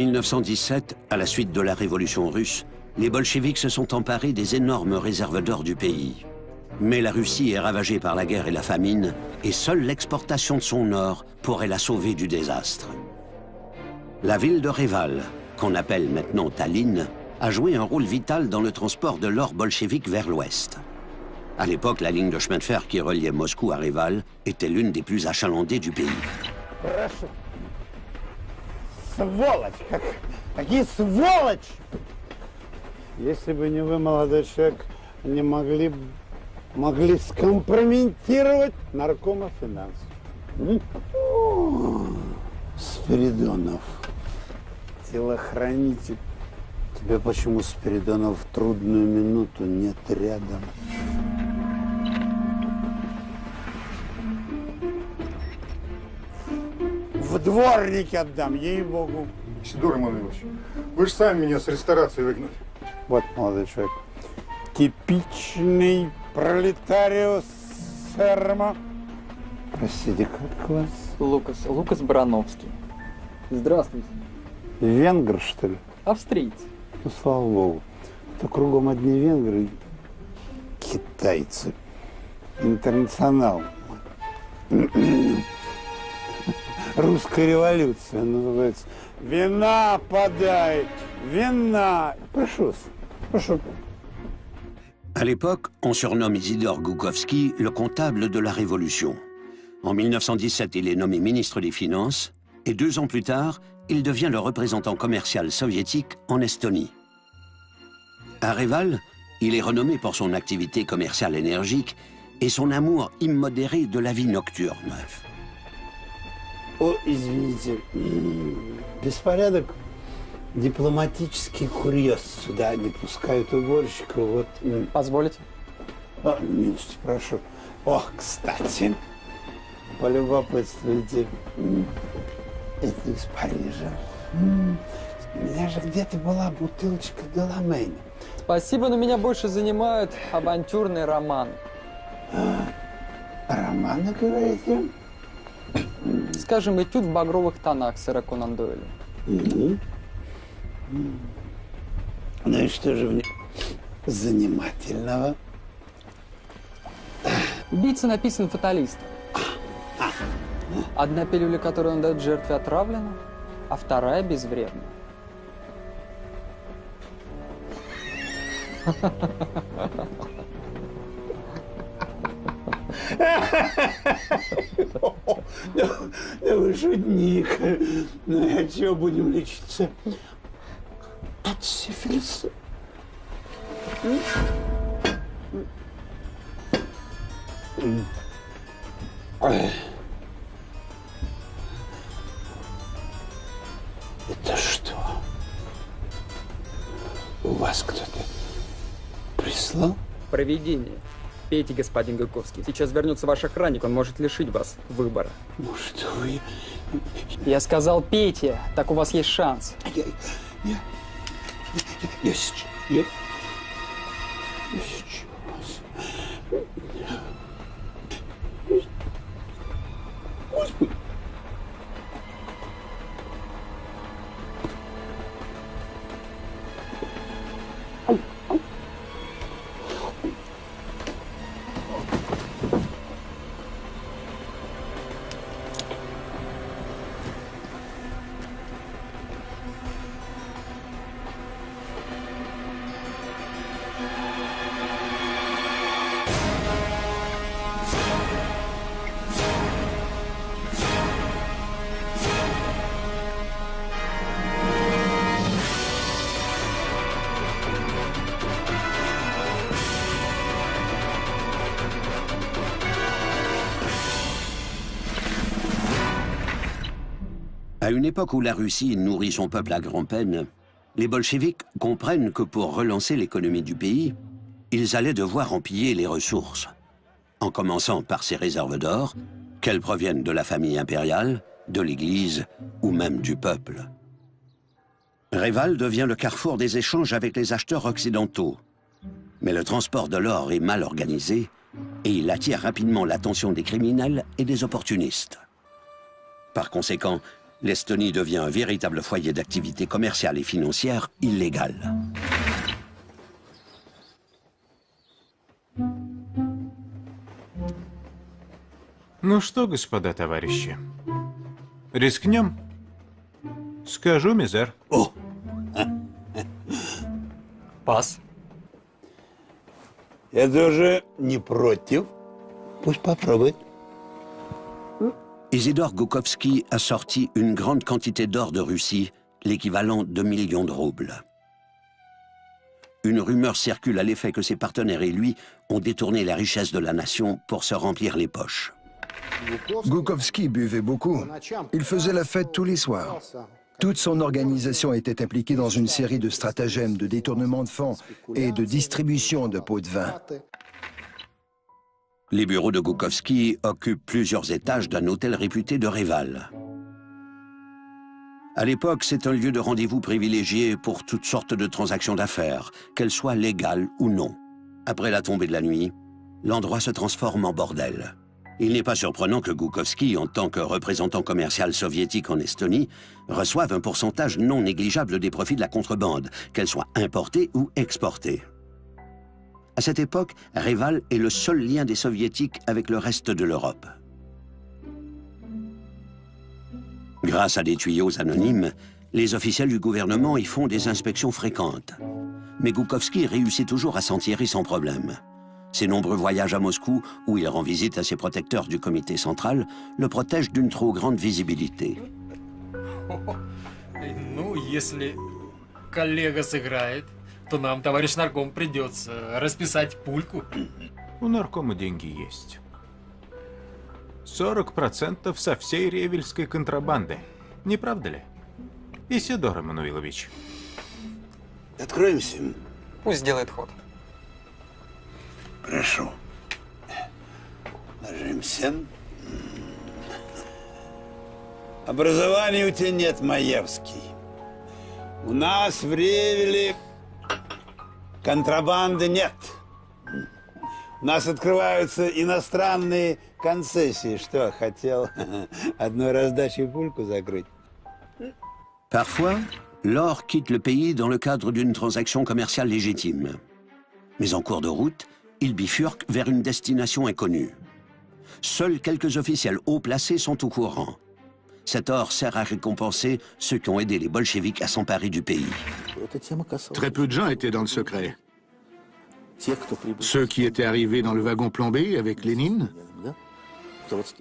1917, à la suite de la révolution russe, les bolcheviks se sont emparés des énormes réserves d'or du pays. Mais la Russie est ravagée par la guerre et la famine, et seule l'exportation de son or pourrait la sauver du désastre. La ville de Reval, qu'on appelle maintenant Tallinn, a joué un rôle vital dans le transport de l'or bolchevique vers l'ouest. À l'époque, la ligne de chemin de fer qui reliait Moscou à Reval était l'une des plus achalandées du pays. Сволочь! Какие сволочь! Если бы не вы, молодой человек, они могли скомпрометировать наркома финансов. Спиридонов, телохранитель. Тебе почему, Спиридонов, в трудную минуту нет рядом? В дворнике отдам, ей-богу. Сидор Иванович, вы же сами меня с ресторации выгнали. Вот, молодой человек, типичный пролетариус Серма. Простите, как вас? Лукас Барановский. Здравствуйте. Венгр, что ли? Австриец. Ну, слава богу. То кругом одни венгры, китайцы. Интернационал. Русская революция называется. Вина подай! Вина! Прошу, прошу. À l'époque, on surnomme Isidore Goukovski le comptable de la Révolution. En 1917, il est nommé ministre des Finances, et 2 ans plus tard, il devient le représentant commercial soviétique en Estonie. À Reval, il est renommé pour son activité commerciale énergique et son amour immodéré de la vie nocturne. О, извините, беспорядок, дипломатический курьез. Сюда не пускают уборщиков. Вот. Позволите? Милости прошу. Ох, кстати, полюбопытствуйте. Это из Парижа. У меня же где-то была бутылочка Деламейн. Спасибо, но меня больше занимают авантюрные романы. Романы, говорите? Скажем, «Этюд в багровых тонах» сэра Конан Дойля. Ну и что же в нем занимательного? Убийца написан фаталистом. Одна пилюля, которую он дает жертве, отравлена, а вторая безвредна. Да вы шутник. Ну и от чего будем лечиться? От сифилиса. Это что? У вас кто-то прислал? Провидение. Пейте, господин Гуковский. Сейчас вернется ваш охранник, он может лишить вас выбора. Может, вы... Я сказал, пейте, так у вас есть шанс. Я сейчас... Я сейчас... Господи! À une époque où la Russie nourrit son peuple à grand-peine, les bolcheviks comprennent que pour relancer l'économie du pays, ils allaient devoir en piller les ressources, en commençant par ses réserves d'or, qu'elles proviennent de la famille impériale, de l'Église ou même du peuple. Reval devient le carrefour des échanges avec les acheteurs occidentaux. Mais le transport de l'or est mal organisé et il attire rapidement l'attention des criminels et des opportunistes. Par conséquent, l'Estonie devient un véritable foyer d'activités commerciales et financières illégales. Ну что, господа товарищи, рискнем? Скажу, мизер. О! Пас. Я тоже не против. Пусть попробует. Isidore Goukovski a sorti une grande quantité d'or de Russie, l'équivalent de millions de roubles. Une rumeur circule à l'effet que ses partenaires et lui ont détourné la richesse de la nation pour se remplir les poches. Goukovski buvait beaucoup. Il faisait la fête tous les soirs. Toute son organisation était impliquée dans une série de stratagèmes de détournement de fonds et de distribution de pots de vin. Les bureaux de Goukovski occupent plusieurs étages d'un hôtel réputé de Reval. À l'époque, c'est un lieu de rendez-vous privilégié pour toutes sortes de transactions d'affaires, qu'elles soient légales ou non. Après la tombée de la nuit, l'endroit se transforme en bordel. Il n'est pas surprenant que Goukovski, en tant que représentant commercial soviétique en Estonie, reçoive un pourcentage non négligeable des profits de la contrebande, qu'elle soit importée ou exportée. À cette époque, Reval est le seul lien des soviétiques avec le reste de l'Europe. Grâce à des tuyaux anonymes, les officiels du gouvernement y font des inspections fréquentes. Mais Goukovski réussit toujours à s'en tirer sans problème. Ses nombreux voyages à Moscou, où il rend visite à ses protecteurs du comité central, le protègent d'une trop grande visibilité. Ну, если коллега сыграет, то нам, товарищ нарком, придется расписать пульку. У наркома деньги есть. 40% со всей ревельской контрабанды. Не правда ли? Исидор Эммануилович. Откроемся. Пусть сделает ход. Хорошо. Ложимся. Образования у тебя нет, Маевский. У нас в Ревеле контрабанды нет. У нас открываются иностранные концессии. Что, хотел одной раздачей пульку закрыть? Parfois, l'or quitte le pays dans le cadre d'une transaction commerciale légitime. Mais en cours de route, il bifurque vers une destination inconnue. Seuls quelques officiels haut placés sont au courant. Cet or sert à récompenser ceux qui ont aidé les bolcheviks à s'emparer du pays. Très peu de gens étaient dans le secret. Ceux qui étaient arrivés dans le wagon plombé avec Lénine,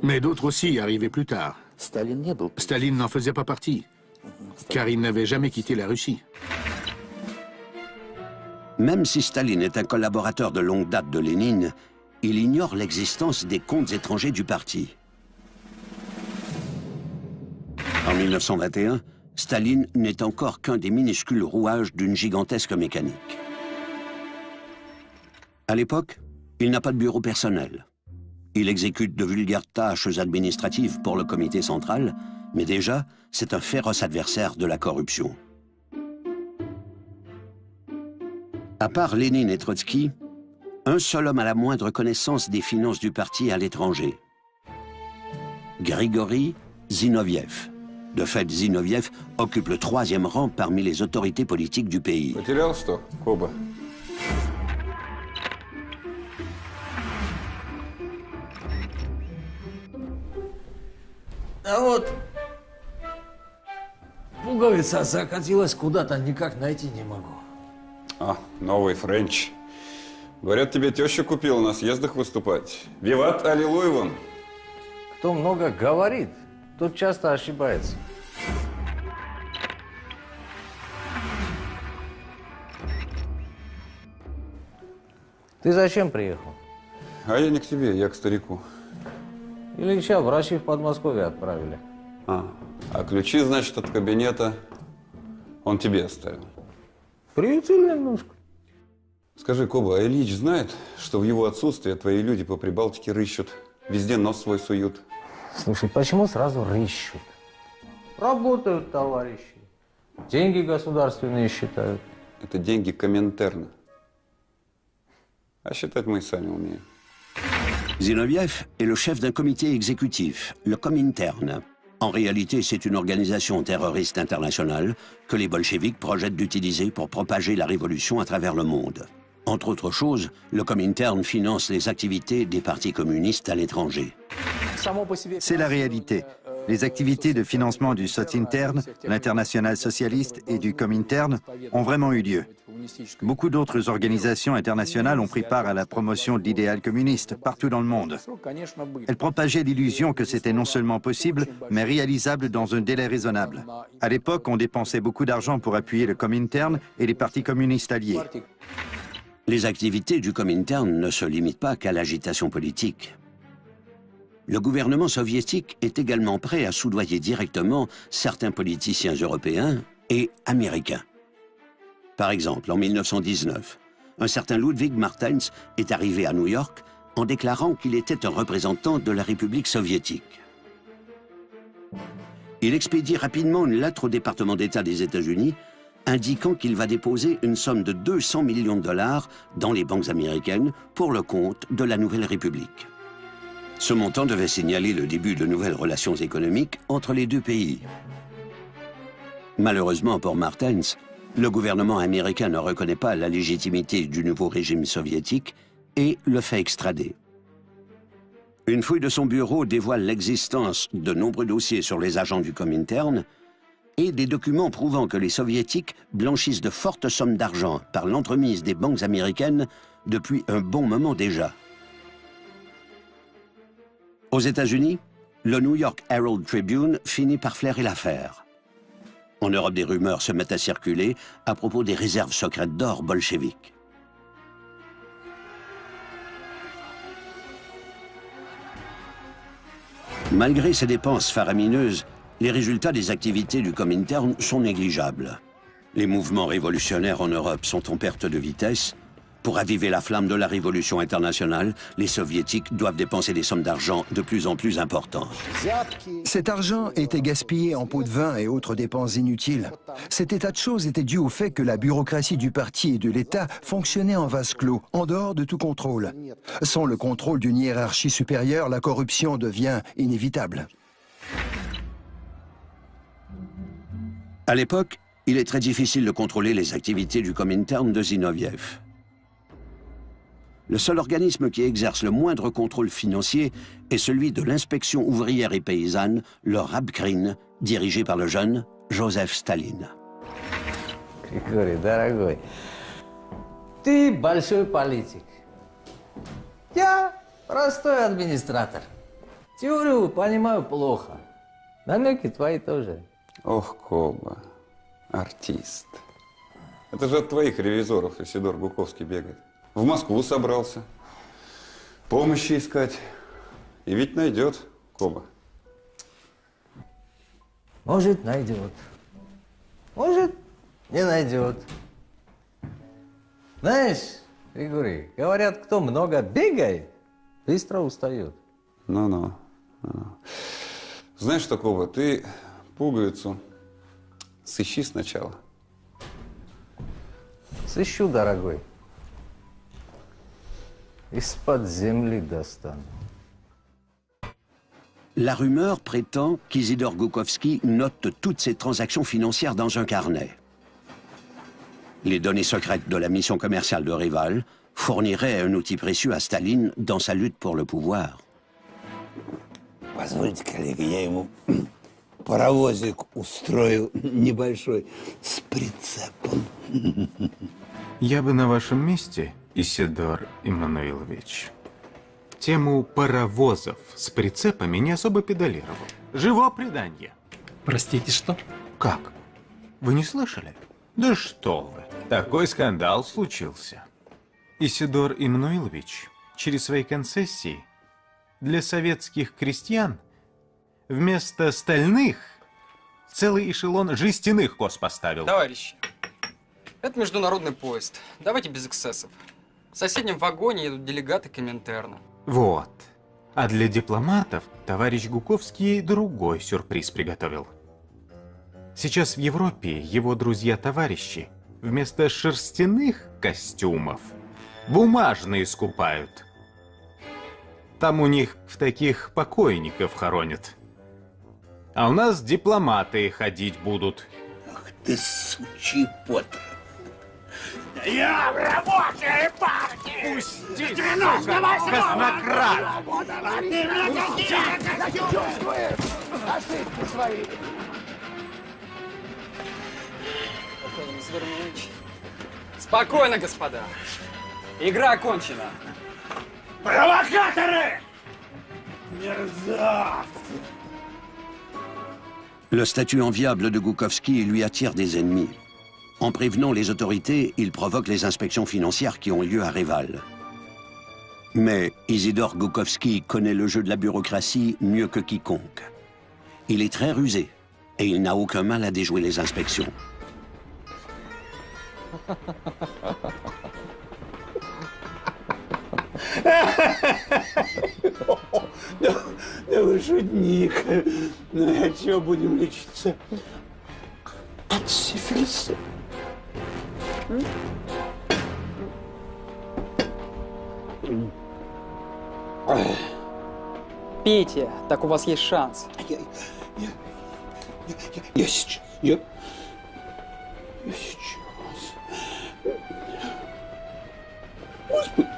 mais d'autres aussi arrivaient plus tard. Staline n'en faisait pas partie, car il n'avait jamais quitté la Russie. Même si Staline est un collaborateur de longue date de Lénine, il ignore l'existence des comptes étrangers du parti. En 1921, Staline n'est encore qu'un des minuscules rouages d'une gigantesque mécanique. À l'époque, il n'a pas de bureau personnel. Il exécute de vulgaires tâches administratives pour le comité central, mais déjà, c'est un féroce adversaire de la corruption. À part Lénine et Trotsky, un seul homme a la moindre connaissance des finances du parti à l'étranger. Grigori Zinoviev. De fait, Zinoviev occupe le 3e rang parmi les autorités politiques du pays. Потерял что, Коба? А вот пуговица закатилась куда-то, никак найти не могу. А, новый френч. Говорят, тебе теща купила на съездах выступать. Виват аллилуйя. Кто много говорит, тот часто ошибается. Ты зачем приехал? А я не к тебе, я к старику. Ильича врачи в Подмосковье отправили. А ключи, значит, от кабинета он тебе оставил. Приютили немножко. Скажи, Коба, а Ильич знает, что в его отсутствие твои люди по Прибалтике рыщут, везде нос свой суют? Слушай, почему сразу рыщут? Работают товарищи. Деньги государственные считают. Это деньги Коминтерна. А считать мы и сами умеем. Zinoviev est le chef d'un comité exécutif, le Comintern, En réalité, c'est une organisation terroriste internationale que les bolcheviks projettent d'utiliser pour propager la révolution à travers le monde. Entre autres choses, le Comintern finance les activités des partis communistes à l'étranger. C'est la réalité. Les activités de financement du Socintern, l'Internationale socialiste et du Comintern ont vraiment eu lieu. Beaucoup d'autres organisations internationales ont pris part à la promotion de l'idéal communiste partout dans le monde. Elles propageaient l'illusion que c'était non seulement possible, mais réalisable dans un délai raisonnable. À l'époque, on dépensait beaucoup d'argent pour appuyer le Comintern et les partis communistes alliés. Les activités du Comintern ne se limitent pas qu'à l'agitation politique. Le gouvernement soviétique est également prêt à soudoyer directement certains politiciens européens et américains. Par exemple, en 1919, un certain Ludwig Martens est arrivé à New York en déclarant qu'il était un représentant de la République soviétique. Il expédie rapidement une lettre au département d'État des États-Unis indiquant qu'il va déposer une somme de 200 millions de dollars dans les banques américaines pour le compte de la Nouvelle République. Ce montant devait signaler le début de nouvelles relations économiques entre les deux pays. Malheureusement pour Martens, le gouvernement américain ne reconnaît pas la légitimité du nouveau régime soviétique et le fait extrader. Une fouille de son bureau dévoile l'existence de nombreux dossiers sur les agents du Comintern et des documents prouvant que les soviétiques blanchissent de fortes sommes d'argent par l'entremise des banques américaines depuis un bon moment déjà. Aux États-Unis, le New York Herald Tribune finit par flairer l'affaire. En Europe, des rumeurs se mettent à circuler à propos des réserves secrètes d'or bolcheviques. Malgré ces dépenses faramineuses, les résultats des activités du Comintern sont négligeables. Les mouvements révolutionnaires en Europe sont en perte de vitesse. Pour raviver la flamme de la révolution internationale, les soviétiques doivent dépenser des sommes d'argent de plus en plus importantes. Cet argent était gaspillé en pots de vin et autres dépenses inutiles. Cet état de choses était dû au fait que la bureaucratie du parti et de l'État fonctionnait en vase clos, en dehors de tout contrôle. Sans le contrôle d'une hiérarchie supérieure, la corruption devient inévitable. À l'époque, il est très difficile de contrôler les activités du Comintern de Zinoviev. Le seul organisme qui exerce le moindre contrôle financier est celui de l'inspection ouvrière et paysanne, le Rabkrin, dirigé par le jeune Joseph Staline. Grigori, дорогой, ты большой политик. Я простой администратор. Теорию понимаю плохо. Намеки твои тоже. Ох, Коба, артист. Это же от твоих ревизоров Исидор Гуковский бегает. В Москву собрался. Помощи искать. И ведь найдет, Коба. Может, найдет. Может, не найдет. Знаешь, Григорий, говорят, кто много бегает, быстро устает. Ну-ну. Знаешь что, Коба, ты пуговицу сыщи сначала. Сыщу, дорогой. Из-под земли достану. La rumeur prétend qu'Isidore Goukovski note toutes ses transactions financières dans un carnet. Les données secrètes de la mission commerciale de Rival fourniraient un outil précieux à Staline dans sa lutte pour le pouvoir. Позвольте, коллега, я ему паровозик устроил небольшой с прицепом. Я бы на вашем месте, Исидор Иммануилович, тему паровозов с прицепами не особо педалировал. Живо предание. Простите, что? Как? Вы не слышали? Да что вы. Такой скандал случился. Исидор Иммануилович через свои концессии для советских крестьян вместо стальных целый эшелон жестяных кос поставил. Товарищи, это международный поезд. Давайте без эксцессов. В соседнем вагоне едут делегаты Коминтерна. Вот. А для дипломатов товарищ Гуковский другой сюрприз приготовил. Сейчас в Европе его друзья-товарищи вместо шерстяных костюмов бумажные скупают. Там у них в таких покойников хоронят. А у нас дипломаты ходить будут. Ах ты, сучий Поттер. Я в рабочей партии! Пусти, 98-го! казнократ! Ты меня чувствуешь ошибки свои! Спокойно, Звернович. Спокойно, господа. Игра окончена. Провокаторы! Мерзавцы! Le statut enviable de Goukovski lui attire des ennemis. En prévenant les autorités, il provoque les inspections financières qui ont lieu à Reval. Mais Isidore Goukovski connaît le jeu de la bureaucratie mieux que quiconque. Il est très rusé et il n'a aucun mal à déjouer les inspections. Да вы шутник. Ну, от чего будем лечиться? От сифилиса. Пейте, так у вас есть шанс. Я сейчас. Я сейчас. Господи.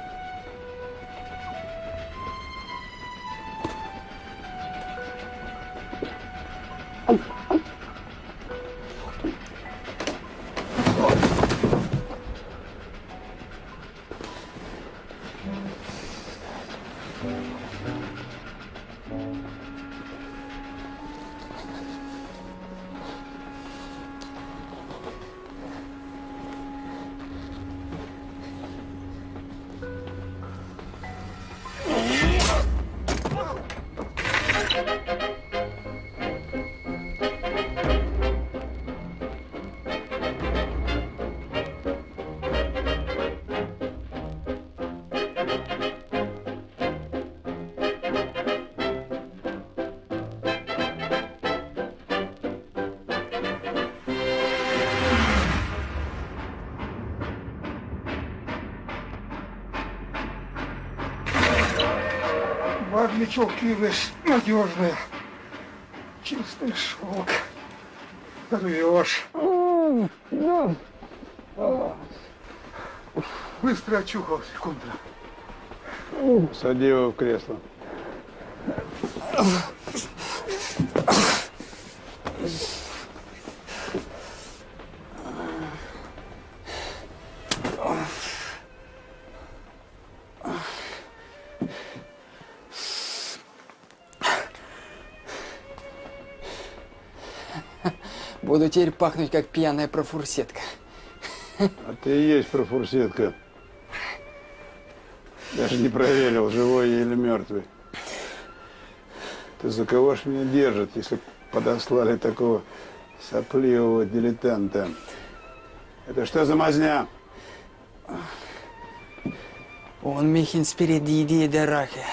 Мечевки весь надежные. Чистый шелк. Рвешь. Быстро очухался, контра. Сади его в кресло. Буду теперь пахнуть, как пьяная профурсетка. А ты и есть профурсетка. Даже не проверил, живой я или мертвый. Ты за кого ж меня держат, если подослали такого сопливого дилетанта? Это что за мазня? Он mich inspiriert die Rache.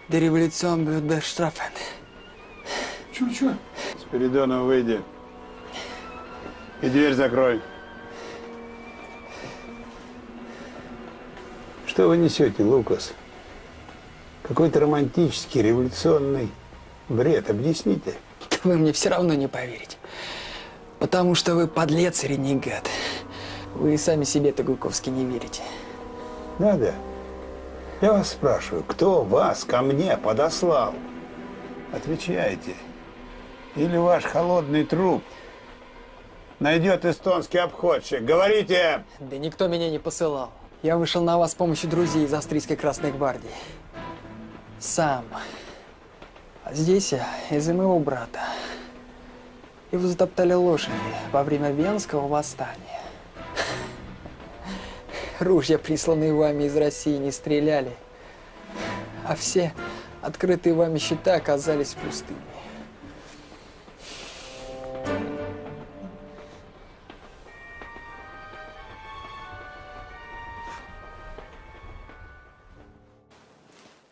Die Revolution wird bestrafen. Чё? Спиридонов, выйди. И дверь закрой. Что вы несете, Лукас? Какой-то романтический, революционный бред. Объясните. Вы мне все равно не поверите. Потому что вы подлец и ренегат. Вы и сами себе-то, Гуковский, не верите. Да. Я вас спрашиваю, кто вас ко мне подослал? Отвечайте. Или ваш холодный труп найдет эстонский обходчик. Говорите! Да никто меня не посылал. Я вышел на вас с помощью друзей из Австрийской Красной Гвардии. Сам. А здесь я из-за моего брата. Его затоптали лошади во время Венского восстания. Ружья, присланные вами из России, не стреляли. А все открытые вами счета оказались пустыми.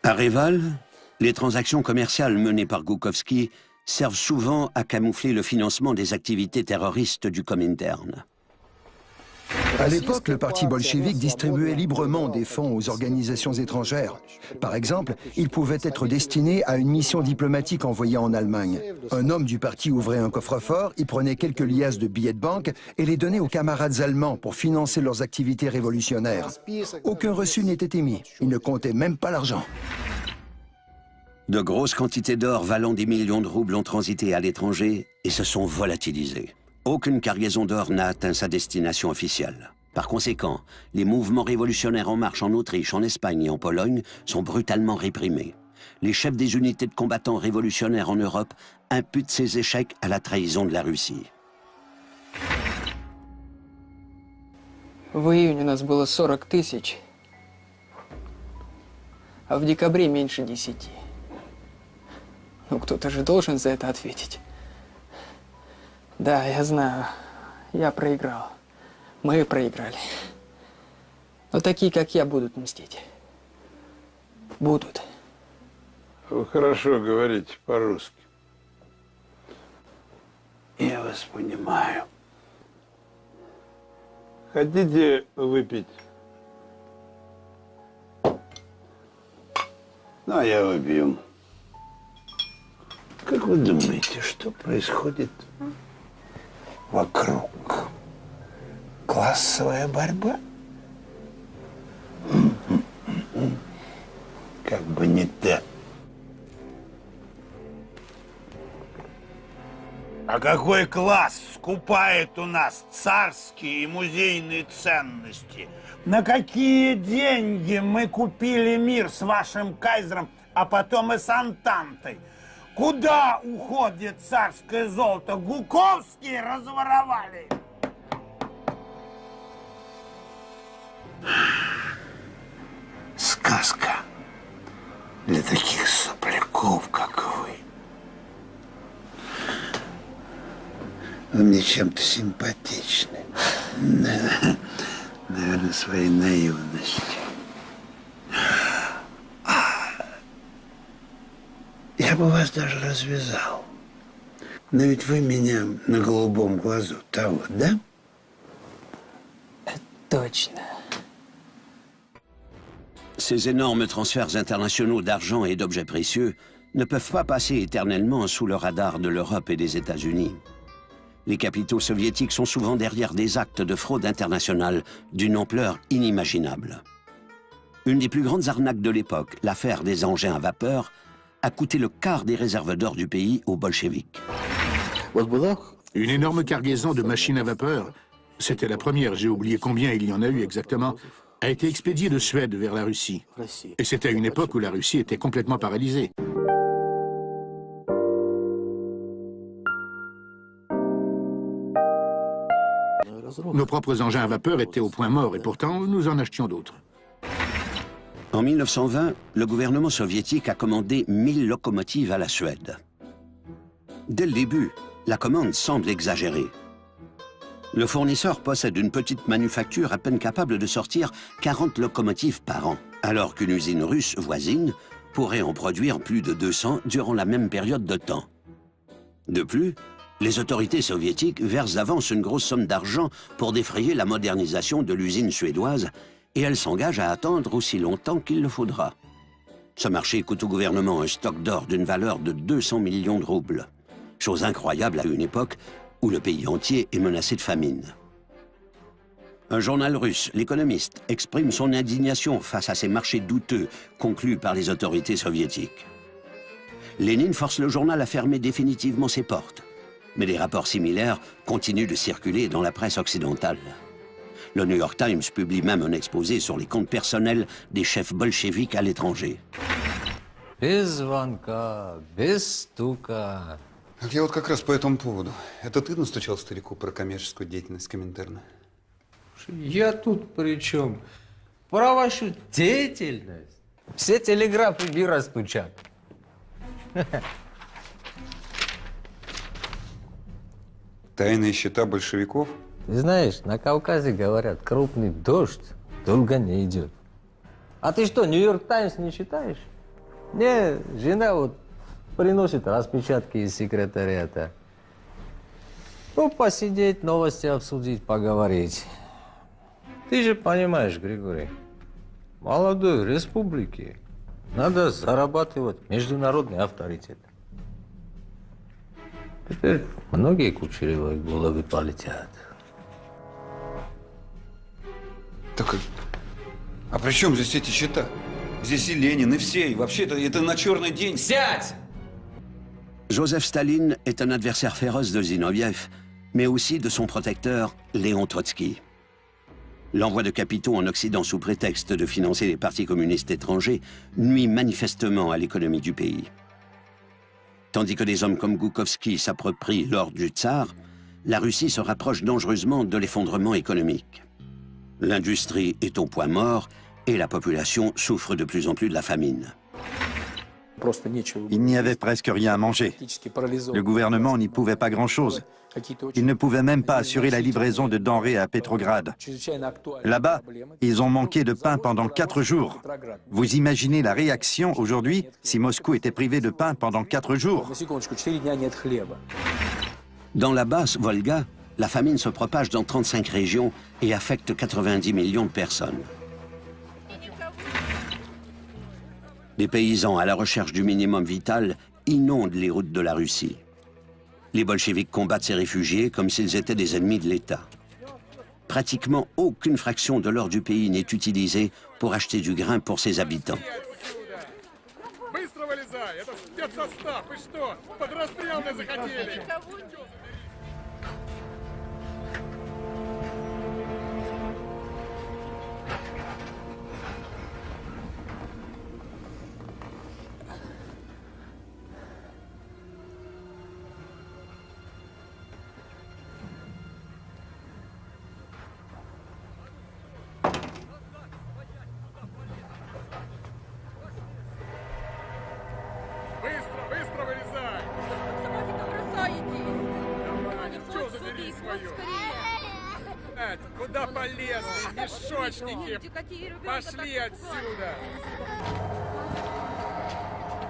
À Reval, les transactions commerciales menées par Goukovski servent souvent à camoufler le financement des activités terroristes du Comintern. À l'époque, le parti bolchevique distribuait librement des fonds aux organisations étrangères. Par exemple, ils pouvaient être destinés à une mission diplomatique envoyée en Allemagne. Un homme du parti ouvrait un coffre-fort, y prenait quelques liasses de billets de banque et les donnait aux camarades allemands pour financer leurs activités révolutionnaires. Aucun reçu n'était émis. Ils ne comptaient même pas l'argent. De grosses quantités d'or valant des millions de roubles ont transité à l'étranger et se sont volatilisées. Aucune cargaison d'or n'a atteint sa destination officielle. Par conséquent, les mouvements révolutionnaires en marche en Autriche, en Espagne et en Pologne sont brutalement réprimés. Les chefs des unités de combattants révolutionnaires en Europe imputent ces échecs à la trahison de la Russie. В июне нас было 40 000, а в декабре меньше 10. Ну, кто-то же должен за это ответить. Да, я знаю, я проиграл. Мы проиграли. Но такие, как я, будут мстить. Будут. Вы хорошо говорите по-русски. Я вас понимаю. Хотите выпить? Ну, я выпью. Как вы думаете, что происходит вокруг? Классовая борьба? Как бы не так. А какой класс скупает у нас царские и музейные ценности? На какие деньги мы купили мир с вашим кайзером, а потом и с Антантой? Куда уходит царское золото? Гуковские разворовали. Сказка для таких сопляков, как вы. Вы мне чем-то симпатичны. Наверное, своей наивностью. Я бы вас даже развязал. Но ведь вы меня на голубом глазу того, да? Точно. Ces énormes transferts internationaux d'argent et d'objets précieux ne peuvent pas passer éternellement sous le radar de l'Europe et des États-Unis. Les capitaux soviétiques sont souvent derrière des actes de fraude internationale d'une ampleur inimaginable. Une des plus grandes arnaques de l'époque, l'affaire des engins à vapeur, a coûté le quart des réserves d'or du pays aux bolcheviks. Une énorme cargaison de machines à vapeur, c'était la première, j'ai oublié combien il y en a eu exactement, a été expédiée de Suède vers la Russie. Et c'était à une époque où la Russie était complètement paralysée. Nos propres engins à vapeur étaient au point mort et pourtant nous en achetions d'autres. En 1920, le gouvernement soviétique a commandé 1000 locomotives à la Suède. Dès le début, la commande semble exagérée. Le fournisseur possède une petite manufacture à peine capable de sortir 40 locomotives par an, alors qu'une usine russe voisine pourrait en produire plus de 200 durant la même période de temps. De plus, les autorités soviétiques versent d'avance une grosse somme d'argent pour défrayer la modernisation de l'usine suédoise et elles s'engagent à attendre aussi longtemps qu'il le faudra. Ce marché coûte au gouvernement un stock d'or d'une valeur de 200 millions de roubles. Chose incroyable à une époque où le pays entier est menacé de famine. Un journal russe, l'Économiste, exprime son indignation face à ces marchés douteux conclus par les autorités soviétiques. Lénine force le journal à fermer définitivement ses portes, mais des rapports similaires continuent de circuler dans la presse occidentale. Le New York Times publie même un exposé sur les comptes personnels des chefs bolcheviques à l'étranger. Без звонка, без стука. Так я вот как раз по этому поводу. Это ты настучал старику про коммерческую деятельность Коминтерна? Я тут при чем? Про вашу деятельность. Все телеграфы мира стучат. Тайные счета большевиков? Знаешь, на Кавказе говорят, крупный дождь долго не идет. А ты что, Нью-Йорк Таймс не читаешь? Не, жена вот приносит распечатки из секретариата. Ну, посидеть, новости обсудить, поговорить. Ты же понимаешь, Григорий, молодой республике надо зарабатывать международный авторитет. Теперь многие кучерявые головы полетят. Так, а при чем здесь эти счета? Здесь и Ленин, и все, и вообще это на черный день. Сядь! Joseph Staline est un adversaire féroce de Zinoviev, mais aussi de son protecteur, Léon Trotsky. L'envoi de capitaux en Occident sous prétexte de financer les partis communistes étrangers nuit manifestement à l'économie du pays. Tandis que des hommes comme Goukovski s'approprient l'or du tsar, la Russie se rapproche dangereusement de l'effondrement économique. L'industrie est au point mort et la population souffre de plus en plus de la famine. Il n'y avait presque rien à manger. Le gouvernement n'y pouvait pas grand-chose. Il ne pouvait même pas assurer la livraison de denrées à Petrograd. Là-bas, ils ont manqué de pain pendant 4 jours. Vous imaginez la réaction aujourd'hui si Moscou était privé de pain pendant 4 jours? Dans la basse Volga, la famine se propage dans 35 régions et affecte 90 millions de personnes. Des paysans à la recherche du minimum vital inondent les routes de la Russie. Les bolcheviks combattent ces réfugiés comme s'ils étaient des ennemis de l'État. Pratiquement aucune fraction de l'or du pays n'est utilisée pour acheter du grain pour ses habitants. Куда полезли, мешочники? Пошли отсюда!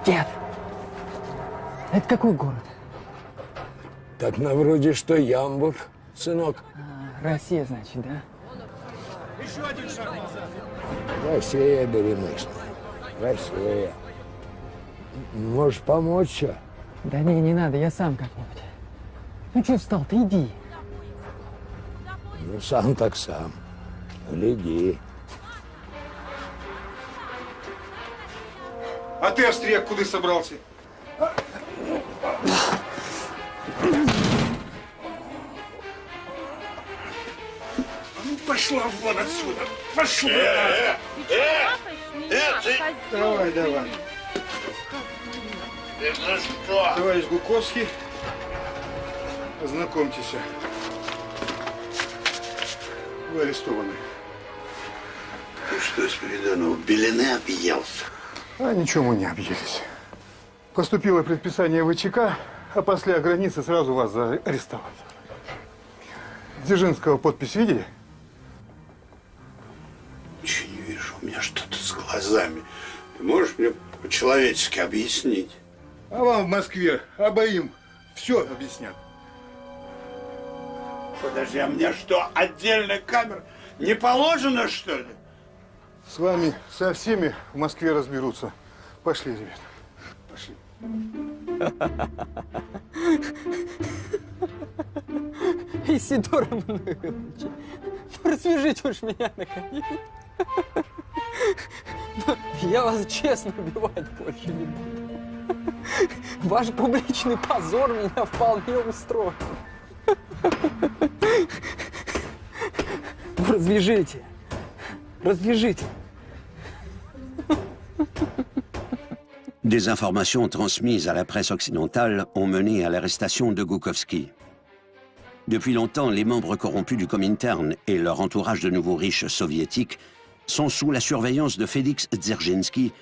Дед, это какой город? Так на вроде что Ямбур, сынок. Россия, значит, да? Еще один шаг назад. Россия, Беремышна. Россия. Можешь помочь, что? Да не надо, я сам как-нибудь. Ну что встал, ты иди. Ну, сам так сам. Гляди. А ты, австрияк, куда собрался? Ну, пошла вон отсюда! Пошла! Давай, давай. Это что? Товарищ Гуковский, ознакомьтесь. Вы арестованы. Ты что, Спиридонов, белины объелся? А ничего мы не объелись. Поступило предписание ВЧК, а после границы сразу вас арестовать. Дзержинского подпись видели? Ничего не вижу, у меня что-то с глазами. Ты можешь мне по-человечески объяснить? А вам в Москве обоим все объяснят. Подожди, а мне что, отдельная камера не положено, что ли? С вами со всеми в Москве разберутся. Пошли, ребят. Пошли. Исидор Эммануилович, ну развяжите уж меня наконец. Я вас честно убивать больше не буду. Ваш публичный позор меня вполне устроил. Ну, развяжите. Развяжите. Des informations transmises à la presse occidentale ont mené à l'arrestation de Goukovski. Depuis longtemps, les membres corrompus du Comintern et leur entourage de nouveaux riches soviétiques sont sous la surveillance de Félix Dzerzhinsky,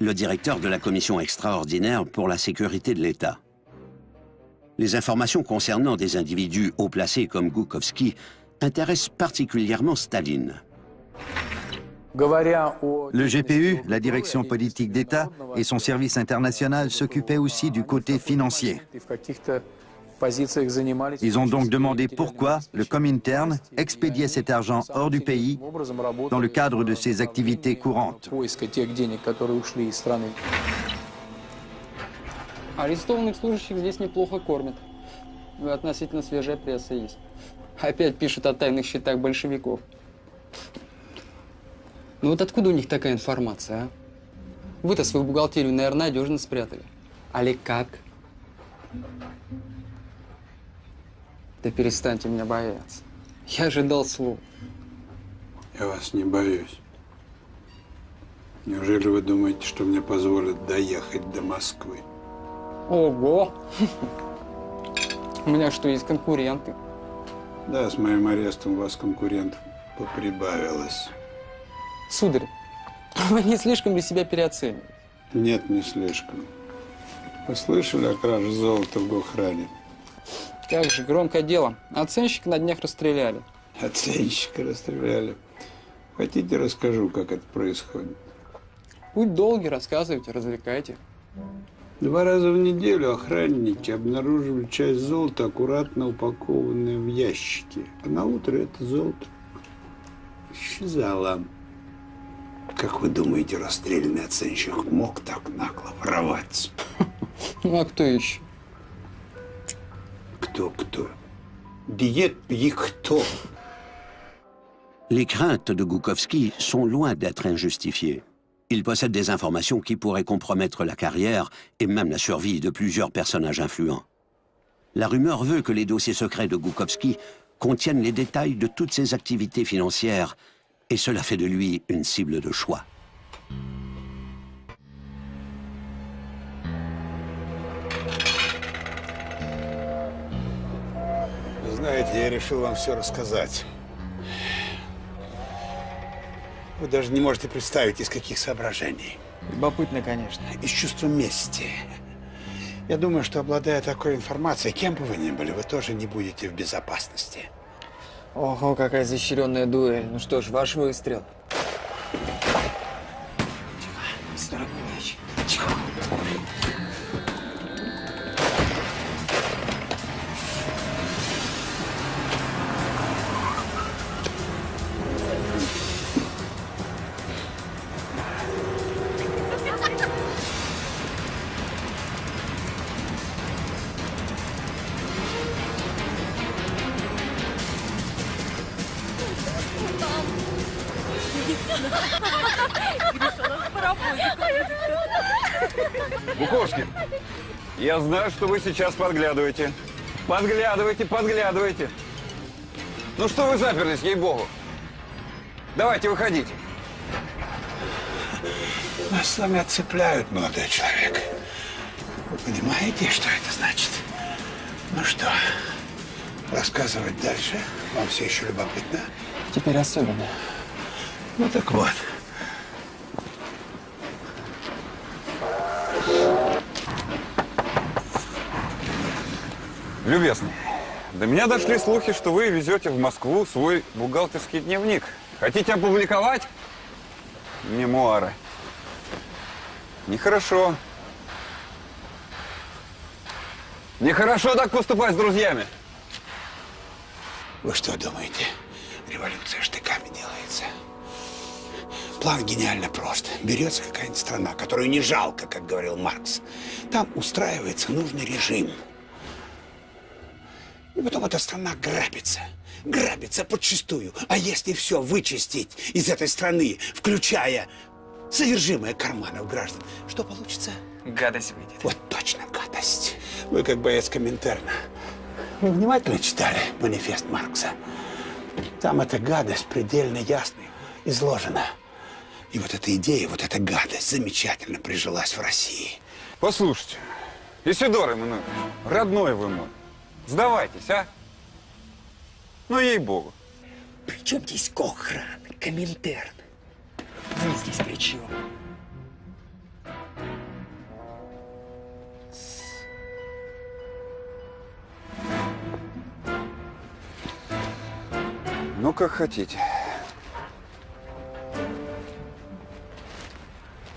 le directeur de la commission extraordinaire pour la sécurité de l'État. Les informations concernant des individus haut placés comme Goukovski intéressent particulièrement Staline. Le GPU, la direction politique d'État, et son service international s'occupaient aussi du côté financier. Ils ont donc demandé pourquoi le Comintern expédiait cet argent hors du pays dans le cadre de ses activités courantes. Арестованных служащих здесь неплохо кормят. Относительно свежая пресса есть. Опять пишут о тайных счетах большевиков. Ну вот откуда у них такая информация, а? Вы-то свою бухгалтерию, наверное, надежно спрятали. Али как? Да перестаньте меня бояться. Я ожидал слов. Я вас не боюсь. Неужели вы думаете, что мне позволят доехать до Москвы? Ого! У меня что, есть конкуренты? Да, с моим арестом у вас конкурентов поприбавилось. Сударь, вы не слишком ли себя переоцениваете? Нет, не слишком. Вы слышали о краже золота в Гохране? Как же, громкое дело. Оценщика на днях расстреляли. Оценщика расстреляли. Хотите, расскажу, как это происходит? Путь долгий, рассказывайте, развлекайте. 2 раза в неделю охранники обнаруживали часть золота, аккуратно упакованную в ящики. А на утро это золото исчезало. Как вы думаете, расстрелянный оценщик мог так нагло воровать? Ну а кто еще? Кто? Диет и кто? Les craintes de Goukovski sont loin d'être injustifiées. Il possède des informations qui pourraient compromettre la carrière et même la survie de plusieurs personnages influents. La rumeur veut que les dossiers secrets de Goukovski contiennent les détails de toutes ses activités financières, et cela fait de lui une cible de choix. Знаете, я решил вам все рассказать. Вы даже не можете представить, из каких соображений. Любопытно, конечно. Из чувства мести. Я думаю, что, обладая такой информацией, кем бы вы ни были, вы тоже не будете в безопасности. Ого, какая изощренная дуэль. Ну что ж, ваш выстрел. Осторожно, мяч. Тихо. Буковский, я знаю, что вы сейчас подглядываете. Подглядывайте. Ну что вы заперлись, ей-богу? Давайте, выходите. Вас с вами отцепляют, молодой человек. Вы понимаете, что это значит? Ну что, рассказывать дальше? Вам все еще любопытно? Теперь особенно. Ну так вот. Любезный, до меня дошли слухи, что вы везете в Москву свой бухгалтерский дневник. Хотите опубликовать? Мемуары. Нехорошо. Нехорошо так поступать с друзьями. Вы что думаете, революция штыками делается? План гениально прост. Берется какая-нибудь страна, которую не жалко, как говорил Маркс. Там устраивается нужный режим. И потом эта страна грабится подчистую. А если все вычистить из этой страны, включая содержимое карманов граждан, что получится? Гадость выйдет. Вот точно гадость. Вы как боец Коминтерна. Вы внимательно читали манифест Маркса? Там эта гадость предельно ясно изложена. И вот эта идея, вот эта гадость замечательно прижилась в России. Послушайте, Исидор Эммануилович, родной вы мой. Сдавайтесь, а? Ну, ей-богу. При чем здесь Кохран, Коминтерн? Вы здесь при чем? Ну, как хотите.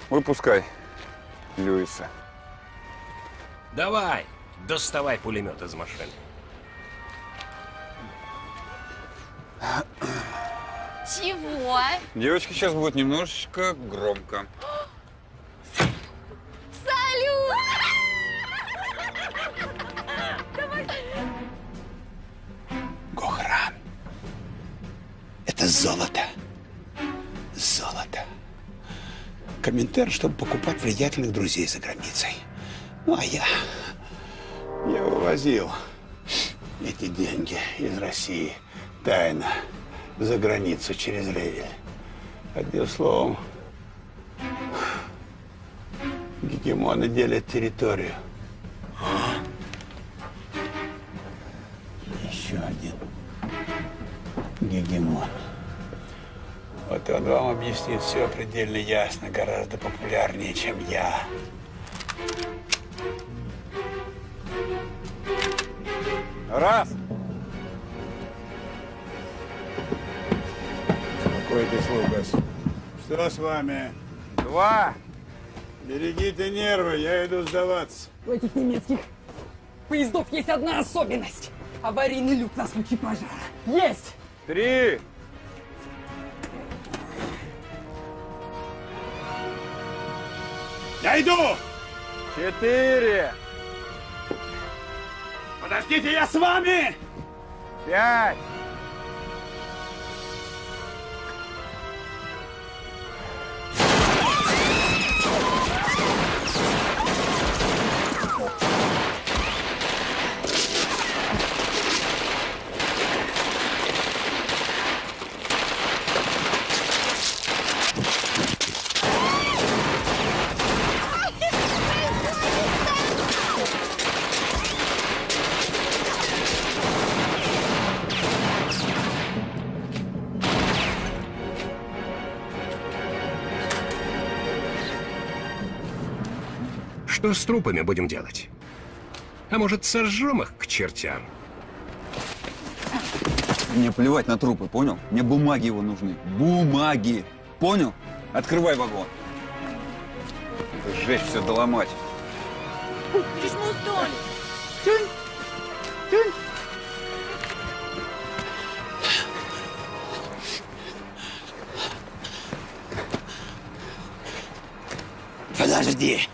Выпускай Льюиса. Давай, доставай пулемет из машины. Чего? Девочки, сейчас будет немножечко громко. Салют! Гохран. Это золото. Золото. Коминтерн, чтобы покупать влиятельных друзей за границей. Ну, а я вывозил эти деньги из России тайно за границу через Ревель. Одним словом, гегемоны делят территорию. Еще один гегемон. Вот он вам объяснит все предельно ясно, гораздо популярнее, чем я. Раз. Успокойтесь, Лукас. Что с вами? Два. Берегите нервы, я иду сдаваться. У этих немецких поездов есть одна особенность. Аварийный люк на случай пожара. Есть! Три. Я иду! Четыре. Подождите, я с вами! Пять. Что с трупами будем делать? А может, сожжем их к чертям? Мне плевать на трупы, понял? Мне бумаги его нужны. Бумаги! Понял? Открывай вагон. Это сжечь все, доломать. Почему сдали? Тюнь! Тюнь! Подожди!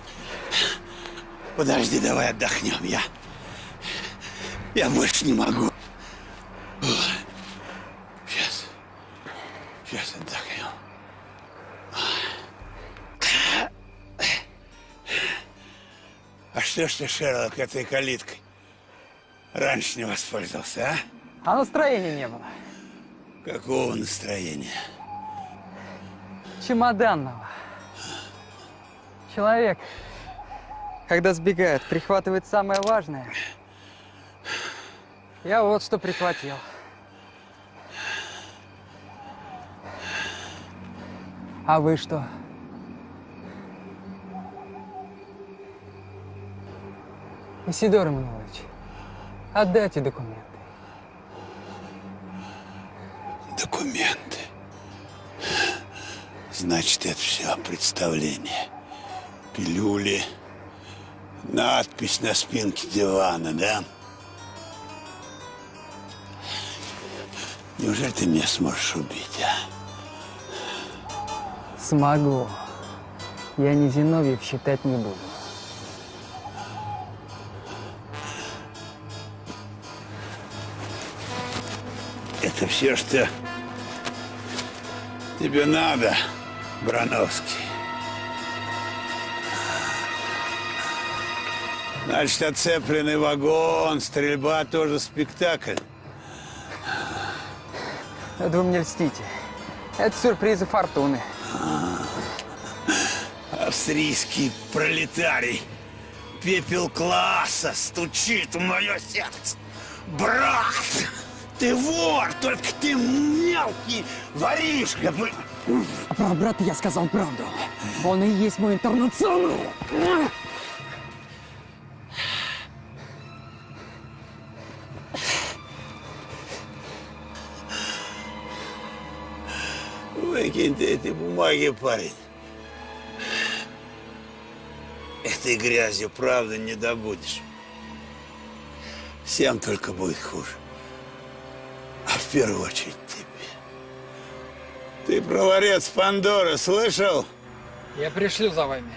Подожди, давай отдохнем. Я больше не могу. Сейчас отдохнем. А что ж ты, Шерлок, этой калиткой раньше не воспользовался, а? А настроения не было. Какого настроения? Чемоданного. Человек, когда сбегает, прихватывает самое важное. Я вот что прихватил. А вы что? Исидор Эммануилович, отдайте документы. Документы. Значит, это все представление. Пилюли, надпись на спинке дивана, да? Неужели ты меня сможешь убить, а? Смогу. Я не Зиновьев считать не буду. Это все, что тебе надо, Брановский. Значит, оцепленный вагон, стрельба тоже спектакль. Это вы мне льстите. Это сюрпризы фортуны. Австрийский пролетарий, пепел класса, стучит в мое сердце. Брат, ты вор, только ты мелкий воришка. Про брата я сказал правду. Он и есть мой интернационал. Выкинь ты эти бумаги, парень. Этой грязью правда не добудешь. Всем только будет хуже. А в первую очередь тебе. Ты про ларец Пандоры слышал? Я пришлю за вами.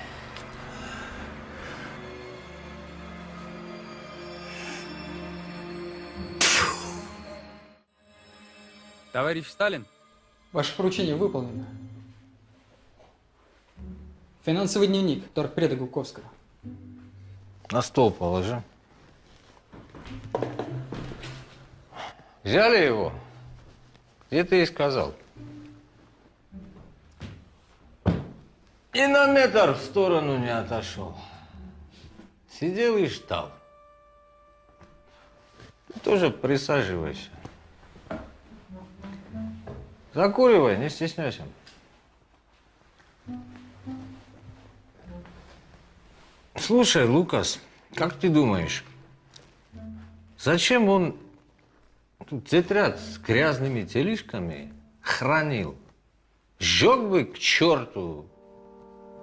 Товарищ Сталин? Ваше поручение выполнено. Финансовый дневник торгпреда Гуковского. На стол положи. Взяли его? Где ты и сказал? И на метр в сторону не отошел. Сидел и ждал. Ты тоже присаживайся. Закуривай, не стесняйся. Слушай, Лукас, как ты думаешь, зачем он тут тетрадь с грязными телишками хранил? Сжег бы к черту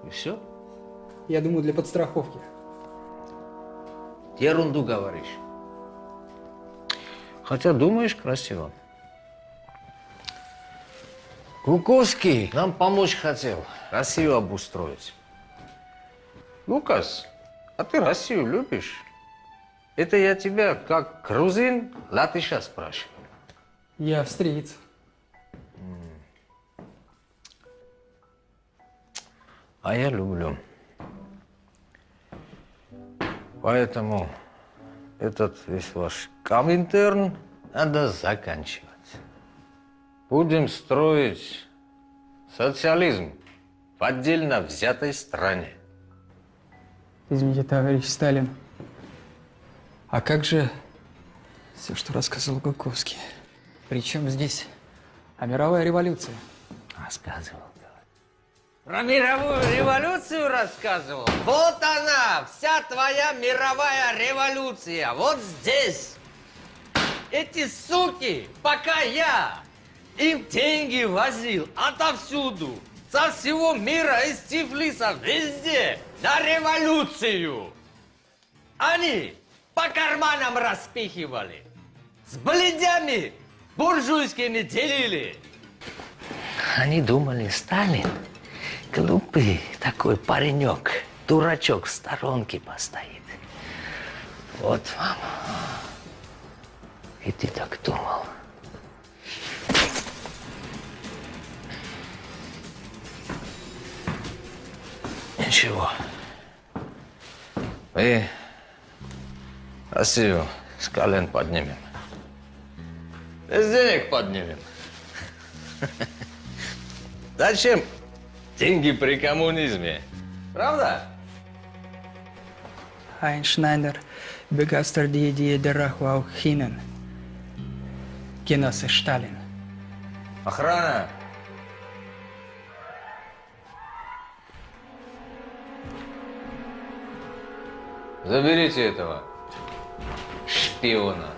и все? Я думаю, для подстраховки. Ерунду говоришь. Хотя думаешь красиво. Гуковский нам помочь хотел, Россию обустроить. Лукас, а ты Россию любишь? Это я тебя, как грузин, латыша спрашиваю. Я австриец. А я люблю. Поэтому этот весь ваш Коминтерн надо заканчивать. Будем строить социализм в отдельно взятой стране. Извините, товарищ Сталин. А как же все, что рассказывал Гуковский? Причем здесь мировая революция? Рассказывал. Про мировую революцию рассказывал? Вот она, вся твоя мировая революция, вот здесь. Эти суки, пока я им деньги возил отовсюду, со всего мира, из Тифлиса, везде, на революцию. Они по карманам распихивали, с бледями буржуйскими делили. Они думали, Сталин глупый такой паренек, дурачок в сторонке постоит. Вот вам. И ты так думал. Ничего. Мы Россию с колен поднимем. Без денег поднимем. Зачем деньги при коммунизме? Правда? Ein Schneider begeistert die Idee der Rache auch Ihnen, Genosse Stalin. Охрана! Заберите этого шпиона.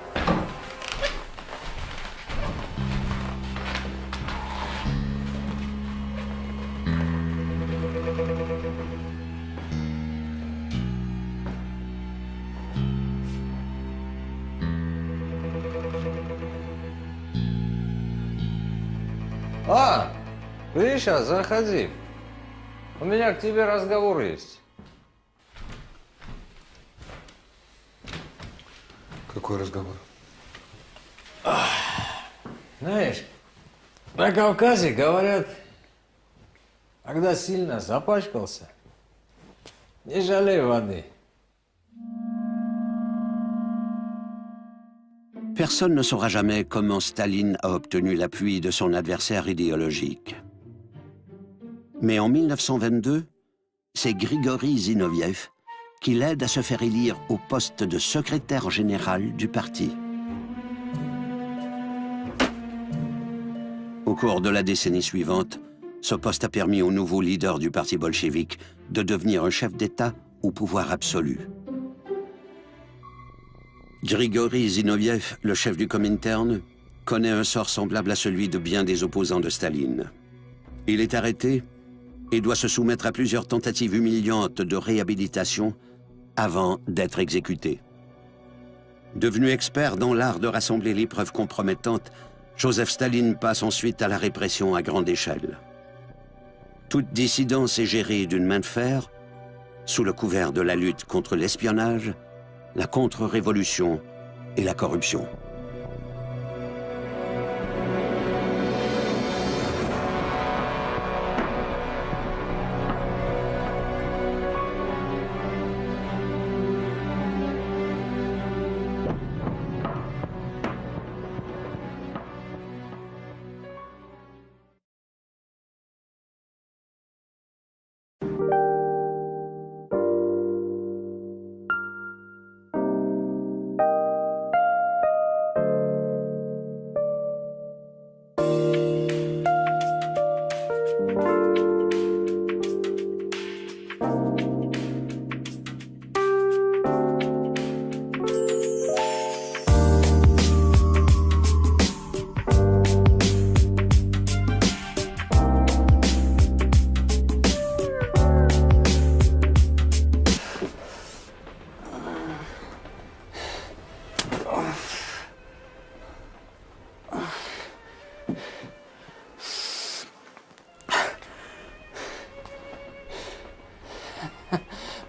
Гриша, заходи. У меня к тебе разговор есть. Какой разговор? Знаешь, на Кавказе говорят, когда сильно запачкался, не жалей воды. Personne ne saura jamais comment Staline a obtenu l'appui de son adversaire idéologique. Mais en 1922, c'est Grigori Zinoviev qui l'aide à se faire élire au poste de secrétaire général du parti. Au cours de la décennie suivante, ce poste a permis au nouveau leader du parti bolchevique de devenir un chef d'État au pouvoir absolu. Grigori Zinoviev, le chef du Comintern, connaît un sort semblable à celui de bien des opposants de Staline. Il est arrêté et doit se soumettre à plusieurs tentatives humiliantes de réhabilitation avant d'être exécuté. Devenu expert dans l'art de rassembler les preuves compromettantes, Joseph Staline passe ensuite à la répression à grande échelle. Toute dissidence est gérée d'une main de fer, sous le couvert de la lutte contre l'espionnage, la contre-révolution et la corruption.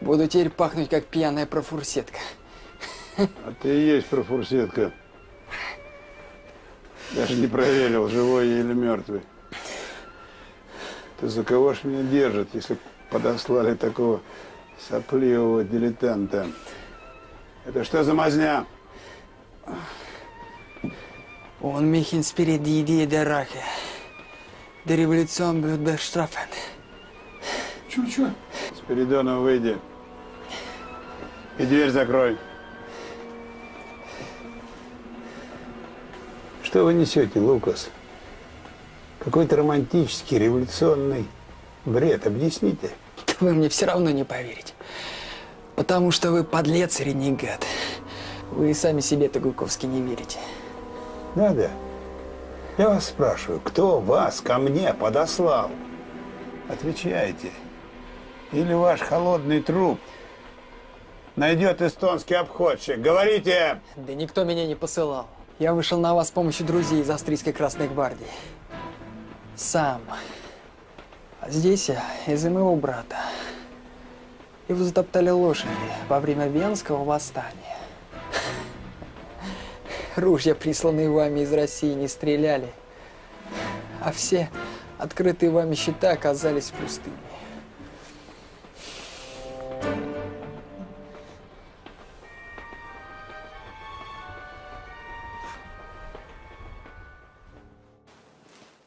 Буду теперь пахнуть, как пьяная профурсетка. А ты и есть профурсетка. Даже не проверил, живой я или мертвый. Ты за кого ж меня держат, если подослали такого сопливого дилетанта? Это что за мазня? Он mich inspiriert die Idee der Rache. Der Revolution wird bestrafen. Чё? Спиридонов, выйди. И дверь закрой. Что вы несете, Лукас? Какой-то романтический, революционный бред. Объясните. Вы мне все равно не поверите. Потому что вы подлец и ренегат. Вы сами себе-то, Гуковский, не верите. Да. Я вас спрашиваю, кто вас ко мне подослал? Отвечайте. Или ваш холодный труп найдет эстонский обходчик. Говорите! Да никто меня не посылал. Я вышел на вас с помощью друзей из Австрийской Красной Гвардии. Сам. А здесь я из-за моего брата. Его затоптали лошади во время Венского восстания. Ружья, присланные вами из России, не стреляли. А все открытые вами счета оказались пустыми.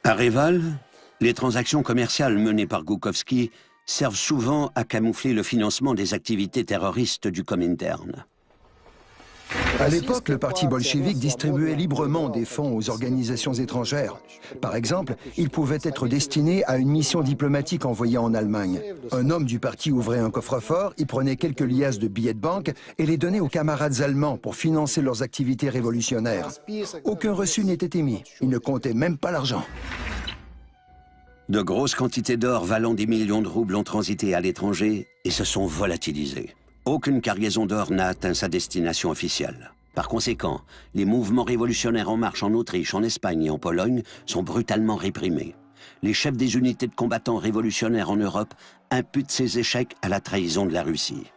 À Reval, les transactions commerciales menées par Goukovski servent souvent à camoufler le financement des activités terroristes du Comintern. À l'époque, le parti bolchevique distribuait librement des fonds aux organisations étrangères. Par exemple, ils pouvaient être destinés à une mission diplomatique envoyée en Allemagne. Un homme du parti ouvrait un coffre-fort, y prenait quelques liasses de billets de banque et les donnait aux camarades allemands pour financer leurs activités révolutionnaires. Aucun reçu n'était émis. Ils ne comptaient même pas l'argent. De grosses quantités d'or valant des millions de roubles ont transité à l'étranger et se sont volatilisées. Aucune cargaison d'or n'a atteint sa destination officielle. Par conséquent, les mouvements révolutionnaires en marche en Autriche, en Espagne et en Pologne sont brutalement réprimés. Les chefs des unités de combattants révolutionnaires en Europe imputent ces échecs à la trahison de la Russie.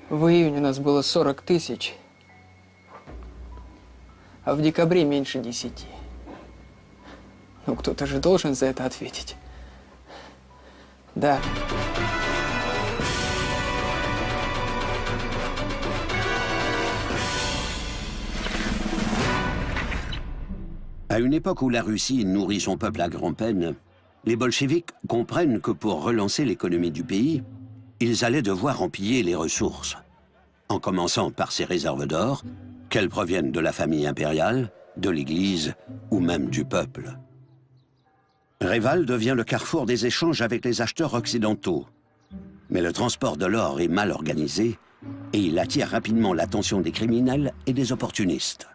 В июне у нас было 40 000, а в декабре меньше 10. Ну, кто-то же должен за это ответить. Да. À une époque où la Russie nourrit son peuple à grand-peine, les bolcheviks comprennent que pour relancer l'économie du pays, ils allaient devoir en piller les ressources. En commençant par ses réserves d'or, qu'elles proviennent de la famille impériale, de l'Église ou même du peuple. Reval devient le carrefour des échanges avec les acheteurs occidentaux. Mais le transport de l'or est mal organisé et il attire rapidement l'attention des criminels et des opportunistes.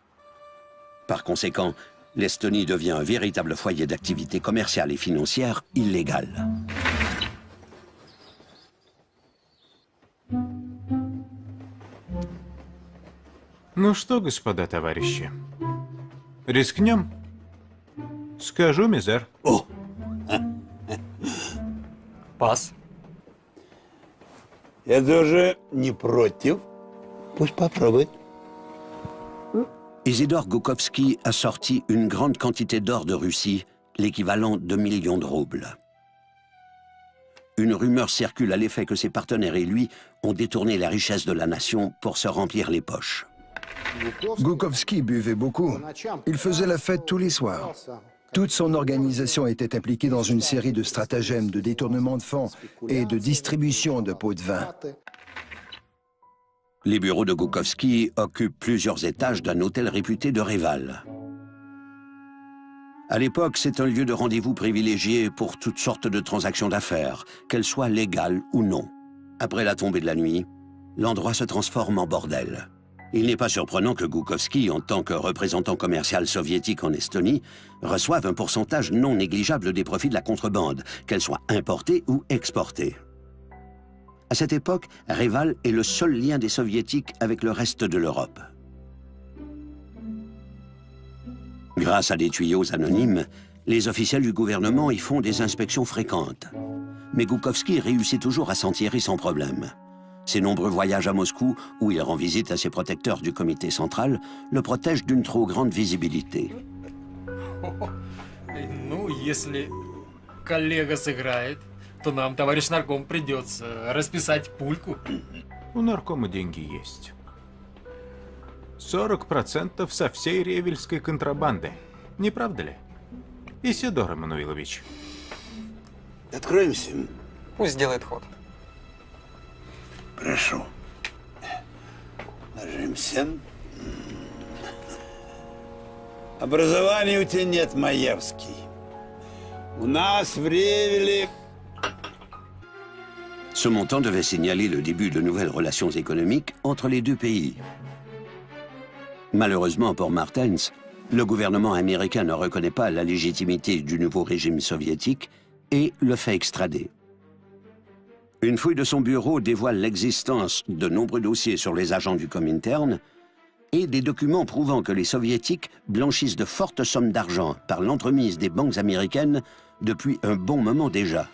Par conséquent, l'Estonie devient un véritable foyer d'activités commerciales et financières illégales. Ну что, господа товарищи, рискнем? Скажу, мизер. О! Пас. Я тоже не против. Пусть попробует. Isidore Goukovski a sorti une grande quantité d'or de Russie, l'équivalent de millions de roubles. Une rumeur circule à l'effet que ses partenaires et lui ont détourné la richesse de la nation pour se remplir les poches. Goukovski buvait beaucoup. Il faisait la fête tous les soirs. Toute son organisation était impliquée dans une série de stratagèmes de détournement de fonds et de distribution de pots de vin. Les bureaux de Goukovski occupent plusieurs étages d'un hôtel réputé de Reval. À l'époque, c'est un lieu de rendez-vous privilégié pour toutes sortes de transactions d'affaires, qu'elles soient légales ou non. Après la tombée de la nuit, l'endroit se transforme en bordel. Il n'est pas surprenant que Goukovski, en tant que représentant commercial soviétique en Estonie, reçoive un pourcentage non négligeable des profits de la contrebande, qu'elle soit importée ou exportée. À cette époque, Reval est le seul lien des soviétiques avec le reste de l'Europe. Grâce à des tuyaux anonymes, les officiels du gouvernement y font des inspections fréquentes. Mais Goukovski réussit toujours à s'en tirer sans problème. Ses nombreux voyages à Moscou, où il rend visite à ses protecteurs du comité central, le protègent d'une trop grande visibilité. Ну, если коллега сыграет, то нам, товарищ нарком, придется расписать пульку. У наркома деньги есть. 40% со всей ревельской контрабанды. Не правда ли? Исидор Эммануилович. Откроемся. Пусть сделает ход. Прошу. Ложимся. Образования у тебя нет, Маевский. У нас в Ревеле... Ce montant devait signaler le début de nouvelles relations économiques entre les deux pays. Malheureusement pour Martens, le gouvernement américain ne reconnaît pas la légitimité du nouveau régime soviétique et le fait extrader. Une fouille de son bureau dévoile l'existence de nombreux dossiers sur les agents du Comintern et des documents prouvant que les soviétiques blanchissent de fortes sommes d'argent par l'entremise des banques américaines depuis un bon moment déjà.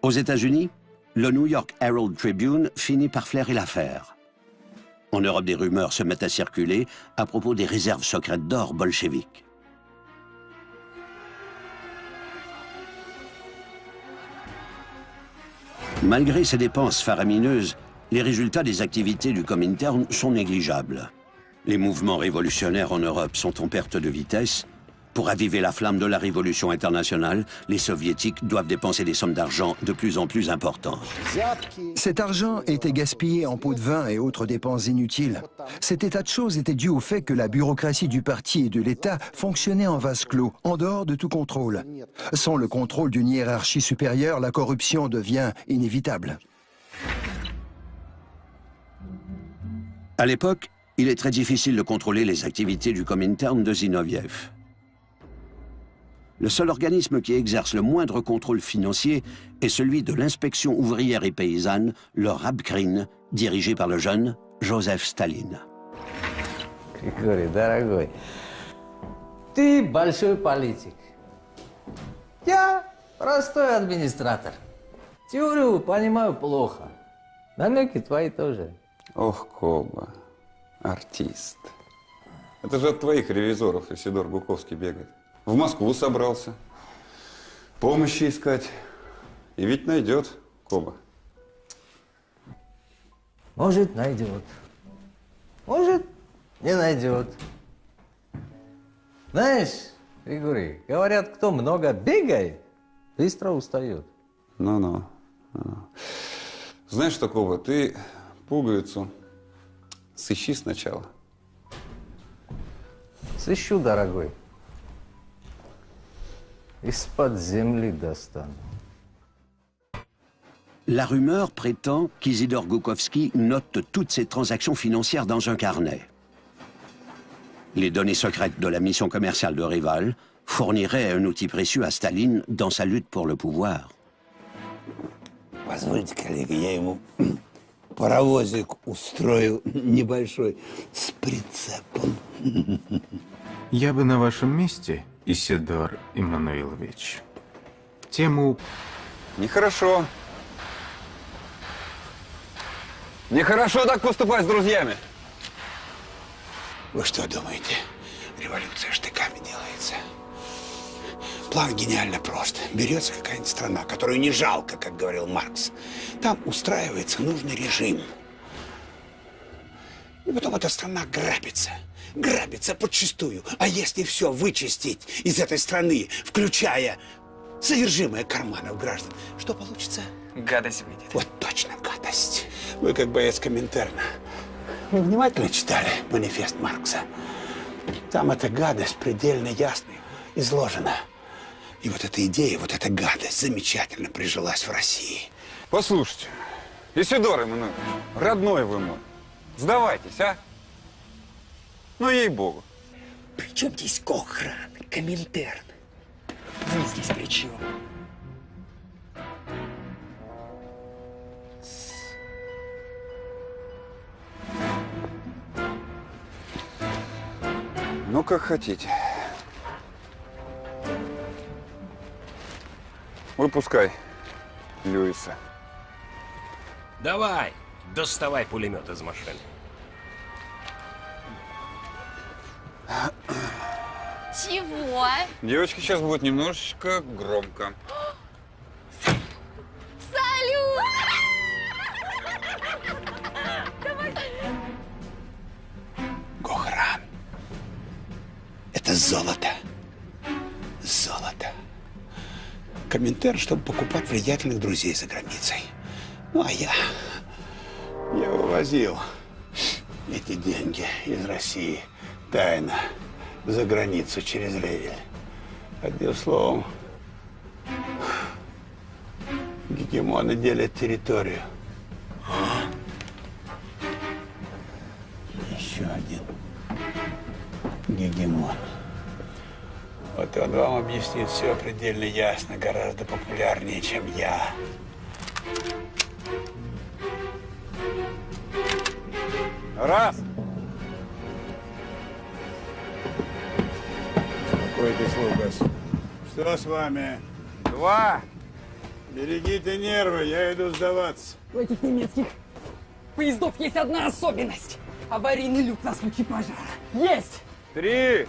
Aux États-Unis, le New York Herald Tribune finit par flairer l'affaire. En Europe, des rumeurs se mettent à circuler à propos des réserves secrètes d'or bolcheviques. Malgré ces dépenses faramineuses, les résultats des activités du Comintern sont négligeables. Les mouvements révolutionnaires en Europe sont en perte de vitesse. Pour raviver la flamme de la révolution internationale, les soviétiques doivent dépenser des sommes d'argent de plus en plus importantes. Cet argent était gaspillé en pots de vin et autres dépenses inutiles. Cet état de choses était dû au fait que la bureaucratie du parti et de l'État fonctionnait en vase clos, en dehors de tout contrôle. Sans le contrôle d'une hiérarchie supérieure, la corruption devient inévitable. À l'époque, il est très difficile de contrôler les activités du Comintern de Zinoviev. Le seul organisme qui exerce le moindre contrôle financier est celui de l'inspection ouvrière et paysanne, le Rabkrin, dirigé par le jeune Joseph Staline. Григорий, дорогой, ты большой политик. Я простой администратор. Теорию понимаю плохо. Намеки твои тоже. Ох, Коба, артист. Это же от твоих ревизоров Исидор Гуковский бегает. В Москву собрался. Помощи искать. И ведь найдет, Коба. Может, найдет. Может, не найдет. Знаешь, Григорий, говорят, кто много бегает, быстро устает. Ну-ну. Знаешь что, Коба, ты пуговицу сыщи сначала. Сыщу, дорогой. Из-под земли достану. La rumeur prétend qu'Isidore Goukovski note toutes ses transactions financières dans un carnet. Les données secrètes de la mission commerciale de Reval fourniraient un outil précieux à Staline dans sa lutte pour le pouvoir. Позвольте, коллега, я ему паровозик устрою небольшой с прицепом. Я бы на вашем месте, Исидор Иммануилович, тему... Нехорошо. Нехорошо так поступать с друзьями. Вы что думаете, революция штыками делается? План гениально прост. Берется какая-нибудь страна, которую не жалко, как говорил Маркс. Там устраивается нужный режим. И потом эта страна грабится. Грабится подчистую. А если все вычистить из этой страны, включая содержимое карманов граждан, что получится? Гадость выйдет. Вот точно гадость. Вы, как боец Коминтерна, вы внимательно читали манифест Маркса? Там эта гадость предельно ясно изложена. И вот эта идея, вот эта гадость замечательно прижилась в России. Послушайте, Исидор Иммануилович, родной вы мой, сдавайтесь, а? Ну, ей-богу. При чем здесь Кохран, Коминтерн? Вы здесь при чем? Ну, как хотите. Выпускай Льюиса. Давай, доставай пулемет из машины. Чего? Девочки, сейчас будет немножечко громко. Салют! Кохран. Это золото. Золото. Коминтерн, чтобы покупать влиятельных друзей за границей. Ну, а я вывозил эти деньги из России тайно за границу через Ревель. Одним словом, гегемоны делят территорию. Еще один гегемон. Вот он вам объяснит все предельно ясно, гораздо популярнее, чем я. Раз. Успокойтесь, Лукас. Что с вами? Два. Берегите нервы, я иду сдаваться. У этих немецких поездов есть одна особенность. Аварийный люк на случай пожара. Есть! Три.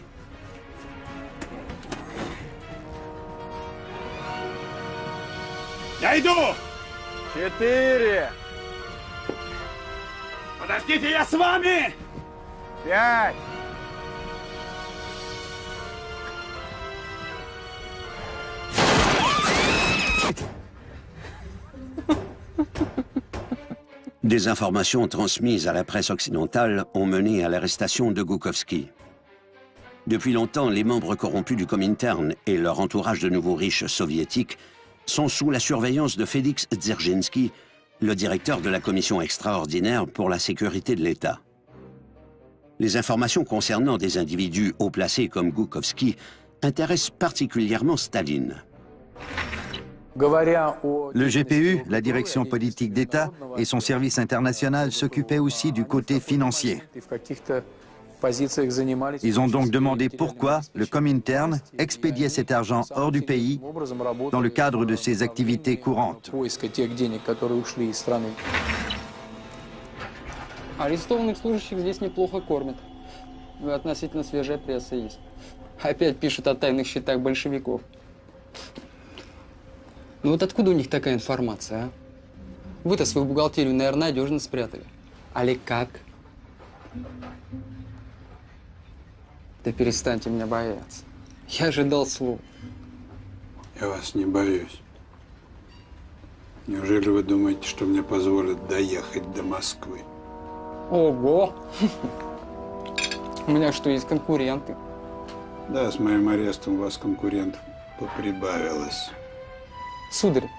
Я иду! Четыре. Подождите, я с вами! Пять. Des informations transmises à la presse occidentale ont mené à l'arrestation de Goukovski. Depuis longtemps, les membres corrompus du Komintern et leur entourage de nouveaux riches soviétiques sont sous la surveillance de Félix Dzerzhinsky, le directeur de la commission extraordinaire pour la sécurité de l'État. Les informations concernant des individus haut placés comme Goukovski intéressent particulièrement Staline. Le GPU, la direction politique d'État, et son service international s'occupaient aussi du côté financier. Ils ont donc demandé pourquoi le Komintern expédiait cet argent hors du pays dans le cadre de ses activités courantes. Арестованных служащих здесь неплохо кормят. И относительно свежая пресса есть. Опять пишут о тайных счетах большевиков. Ну вот откуда у них такая информация, а? Вы-то свою бухгалтерию, наверное, надежно спрятали. Али как? Да перестаньте меня бояться. Я ожидал слов. Я вас не боюсь. Неужели вы думаете, что мне позволят доехать до Москвы? Ого! У меня что, есть конкуренты? Да, с моим арестом у вас конкурентов поприбавилось. Сударь,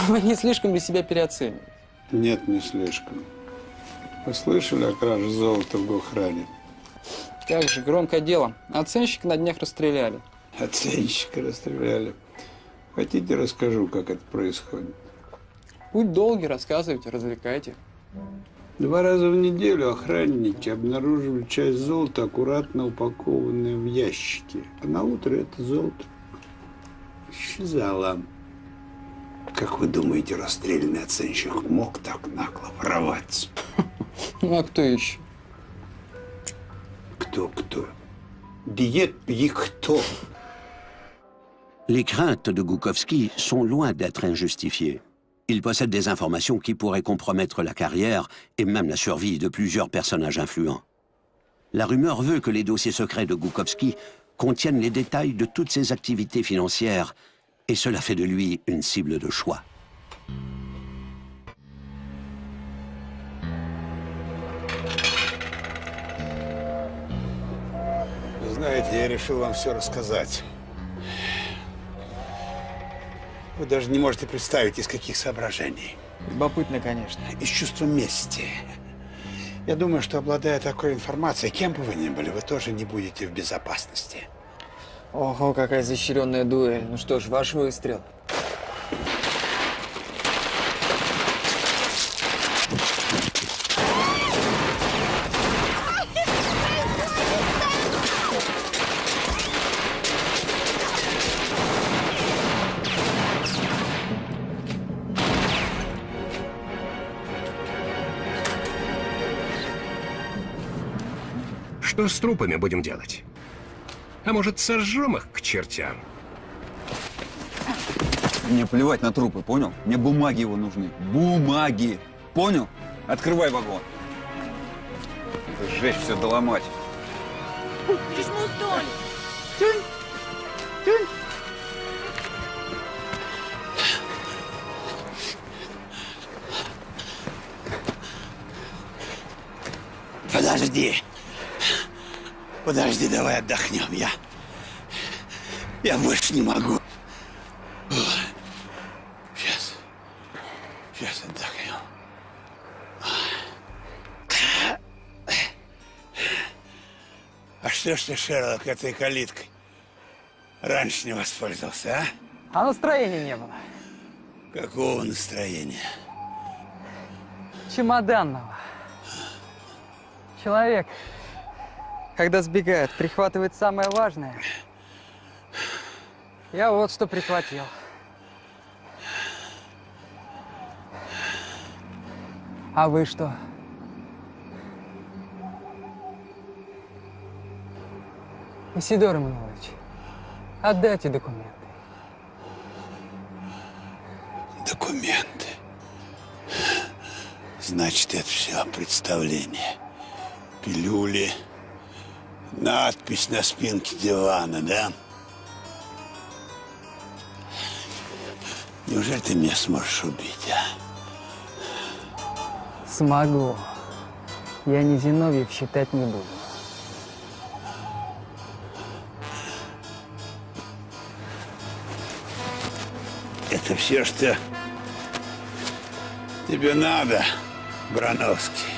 вы не слишком ли себя переоцениваете? Нет, не слишком. Вы слышали о краже золота в Гохране? Как же, громкое дело. Оценщика на днях расстреляли. Оценщика расстреляли. Хотите, расскажу, как это происходит? Путь долгий, рассказывайте, развлекайте. 2 раза в неделю охранники обнаруживали часть золота, аккуратно упакованную в ящики. А на утро это золото исчезало. Как вы думаете, расстрелянный оценщик мог так нагло воровать? Ну а кто еще? Кто? Диет кто? Les craintes de Goukovski sont loin d'être injustifiées. Il possède des informations qui pourraient compromettre la carrière et même la survie de plusieurs personnages influents. La rumeur veut que les dossiers secrets de Goukovski contiennent les détails de toutes ses activités financières, et cela fait de lui une cible de choix. Знаете, я решил вам все рассказать. Вы даже не можете представить, из каких соображений. Любопытно, конечно. Из чувства мести. Я думаю, что, обладая такой информацией, кем бы вы ни были, вы тоже не будете в безопасности. Ого, какая изощренная дуэль. Ну что ж, ваш выстрел. Что с трупами будем делать? А может, сожжем их к чертям? Мне плевать на трупы, понял? Мне бумаги его нужны. Бумаги! Понял? Открывай вагон. Сжечь все, доломать. Подожди, давай отдохнем. Я больше не могу. Сейчас отдохнем. А что ж ты, Шерлок, этой калиткой раньше не воспользовался, а? А настроения не было. Какого настроения? Чемоданного. Человек, когда сбегает, прихватывает самое важное. Я вот что прихватил. А вы что? Исидор Эммануилович, отдайте документы. Документы? Значит, это все представление. Пилюли, надпись на спинке дивана, да? Неужели ты меня сможешь убить, а? Смогу. Я не Зиновьев считать не буду. Это все, что тебе надо, Брановский.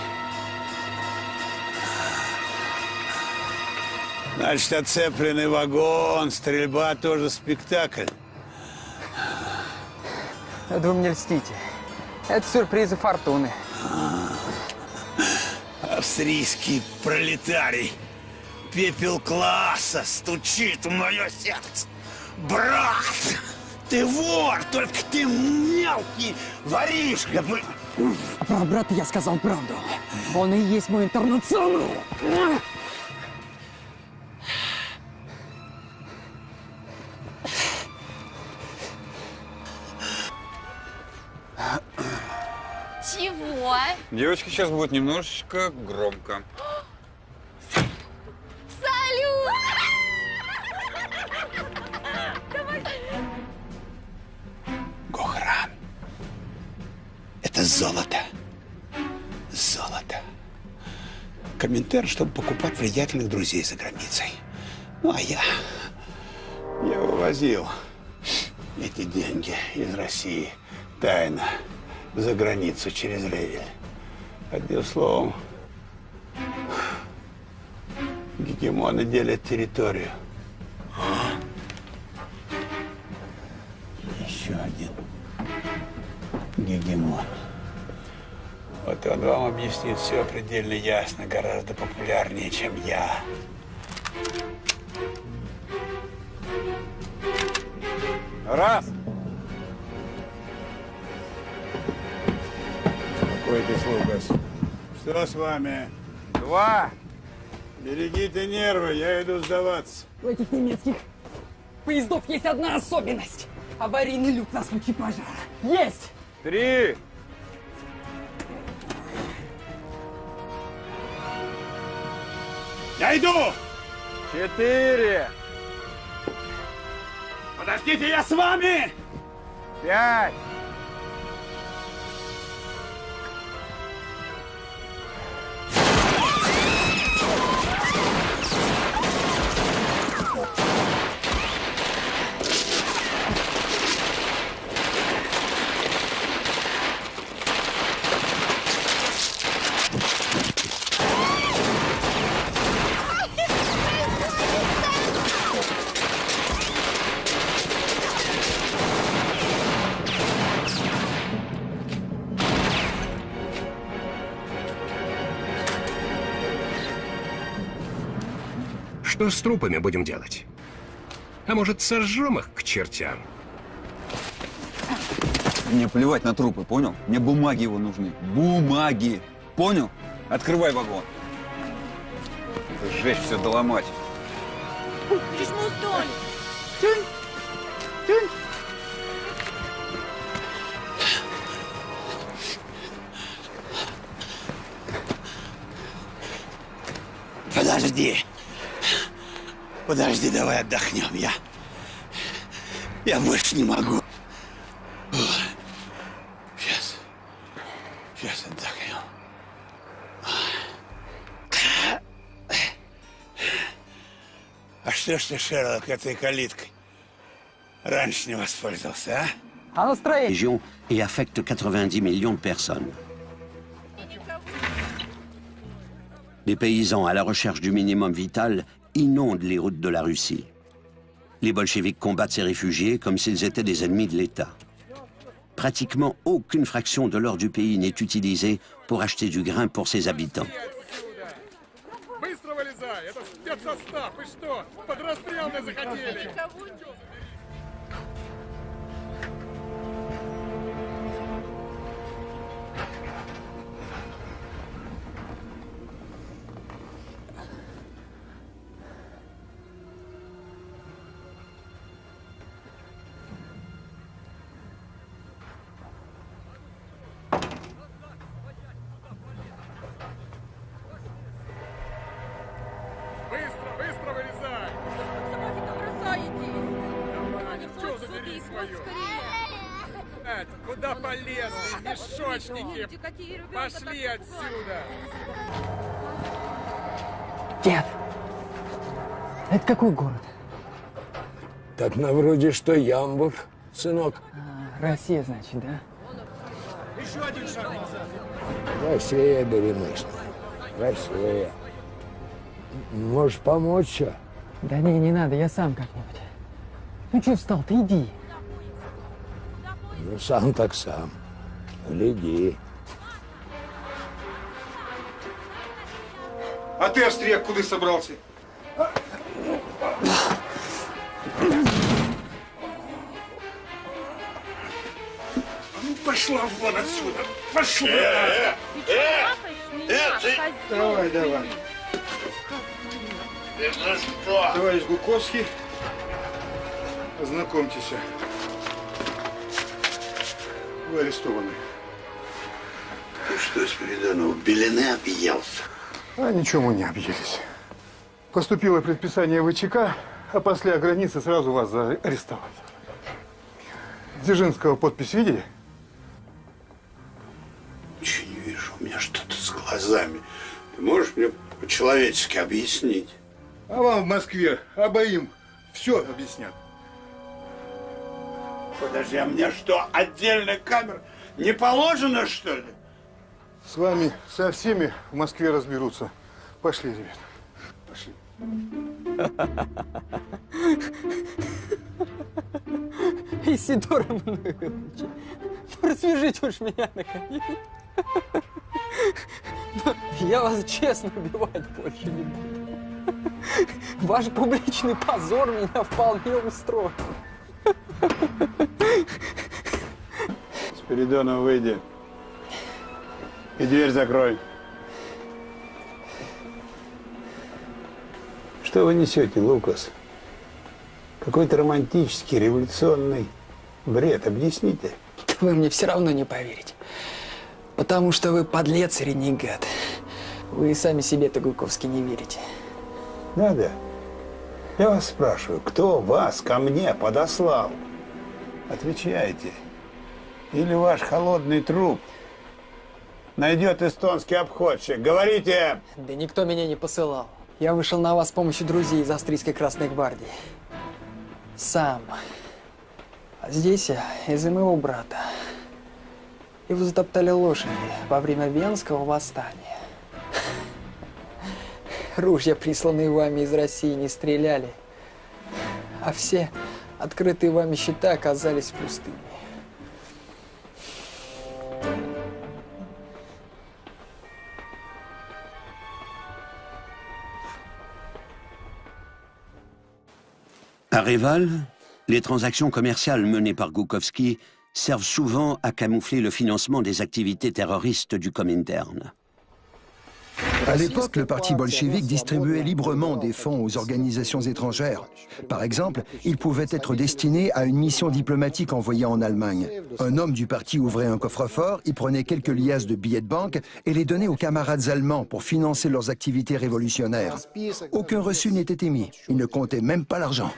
Значит, оцепленный вагон, стрельба тоже спектакль. Это вы мне льстите. Это сюрпризы фортуны. Австрийский пролетарий, пепел класса, стучит в мое сердце. Брат, ты вор, только ты мелкий воришка. Про брата я сказал правду. Он и есть мой интернационал. Чего? Девочки, сейчас будет немножечко громко. Салют! Гохран, это золото. Золото. Коминтерн, чтобы покупать влиятельных друзей за границей. Ну, а я вывозил эти деньги из России тайно за границу через Ревель. Одним словом, гегемоны делят территорию. Еще один гегемон. Вот он вам объяснит все предельно ясно, гораздо популярнее, чем я. Раз. Спокойтесь, Лукас. Что с вами? Два. Берегите нервы, я иду сдаваться. У этих немецких поездов есть одна особенность. Аварийный люк на случай пожара. Есть! 3. Я иду! 4. Подождите, я с вами! 5. Что с трупами будем делать? А может, сожжем их к чертям? Мне плевать на трупы, понял? Мне бумаги его нужны. Бумаги! Понял? Открывай вагон. Сжечь все, доломать. Подожди. Подожди, давай отдохнем. Я больше не могу. Сейчас отдохнем. А что ж ты, Шерлок, этой калиткой раньше не воспользовался, а? Région et affecte 90 millions de personnes. Les paysans à la recherche du minimum vital inondent les routes de la Russie. Les bolcheviks combattent ces réfugiés comme s'ils étaient des ennemis de l'État. Pratiquement aucune fraction de l'or du pays n'est utilisée pour acheter du grain pour ses habitants. Быстро вылезай! Это спецсостав! Вы что, под расстрел не захотели? Быстро вылезай! Чё, забери свою? Куда полезли, мешочники? Пошли отсюда! Дед, это какой город? Так на вроде что Ямбур, сынок. Россия, значит, да? Еще один шаг назад! Россия, Беремышна. Россия. Можешь помочь, что? Да не надо, я сам как-нибудь. Ну что встал, ты иди. Ну, сам так сам. Гляди. А ты, Австрияк, куда собрался? Ну, пошла вон отсюда! Пошла! Давай. Это что? Товарищ Гуковский, ознакомьтесь. Вы арестованы. Ты что, Спиридонов, белины объелся? А ничему не объелись. Поступило предписание ВЧК, а после границы сразу вас арестовать. Дзержинского подпись видели? Ничего не вижу, у меня что-то с глазами. Ты можешь мне по-человечески объяснить? А вам в Москве обоим все объяснят. Подожди, а мне что, отдельная камера не положено, что ли? С вами со всеми в Москве разберутся. Пошли, ребят. Пошли. Исидор Мануилович, ну развяжите уж меня наконец. Я вас честно убивать больше не буду. Ваш публичный позор меня вполне устроит. Спиридонов, выйди. И дверь закрой. Что вы несете, Лукас? Какой-то романтический, революционный бред. Объясните. Вы мне все равно не поверите. Потому что вы подлец и ренегат. Вы и сами себе-то, Гуковский, не верите. Да-да. Я вас спрашиваю, кто вас ко мне подослал? Отвечайте. Или ваш холодный труп найдет эстонский обходчик. Говорите! Да никто меня не посылал. Я вышел на вас с помощью друзей из Австрийской Красной Гвардии. Сам. А здесь я из-за моего брата. Его затоптали лошади во время Венского восстания. Ружья, присланные вами из России, не стреляли. А все открытые вами счета оказались пустыми. À Reval, les transactions commerciales menées par Goukovski servent souvent à camoufler le financement des activités terroristes du Comintern. À l'époque, le parti bolchevique distribuait librement des fonds aux organisations étrangères. Par exemple, ils pouvaient être destinés à une mission diplomatique envoyée en Allemagne. Un homme du parti ouvrait un coffre-fort, y prenait quelques liasses de billets de banque et les donnait aux camarades allemands pour financer leurs activités révolutionnaires. Aucun reçu n'était émis. Ils ne comptaient même pas l'argent.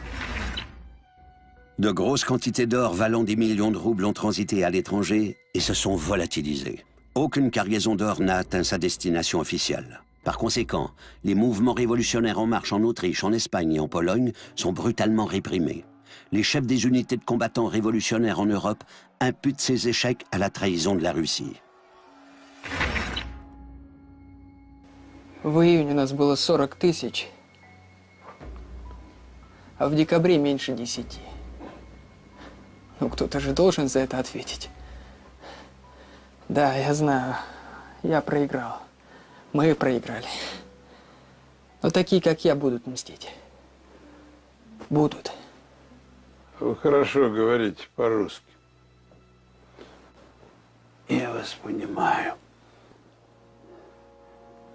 De grosses quantités d'or valant des millions de roubles ont transité à l'étranger et se sont volatilisées. Aucune cargaison d'or n'a atteint sa destination officielle. Par conséquent, les mouvements révolutionnaires en marche en Autriche, en Espagne et en Pologne sont brutalement réprimés. Les chefs des unités de combattants révolutionnaires en Europe imputent ces échecs à la trahison de la Russie. В июне у нас было 40 000, а в декабре меньше 10. Ну, кто-то же должен за это ответить. Да, я знаю, я проиграл. Мы проиграли. Но такие, как я, будут мстить. Будут. Вы хорошо говорите по-русски. Я вас понимаю.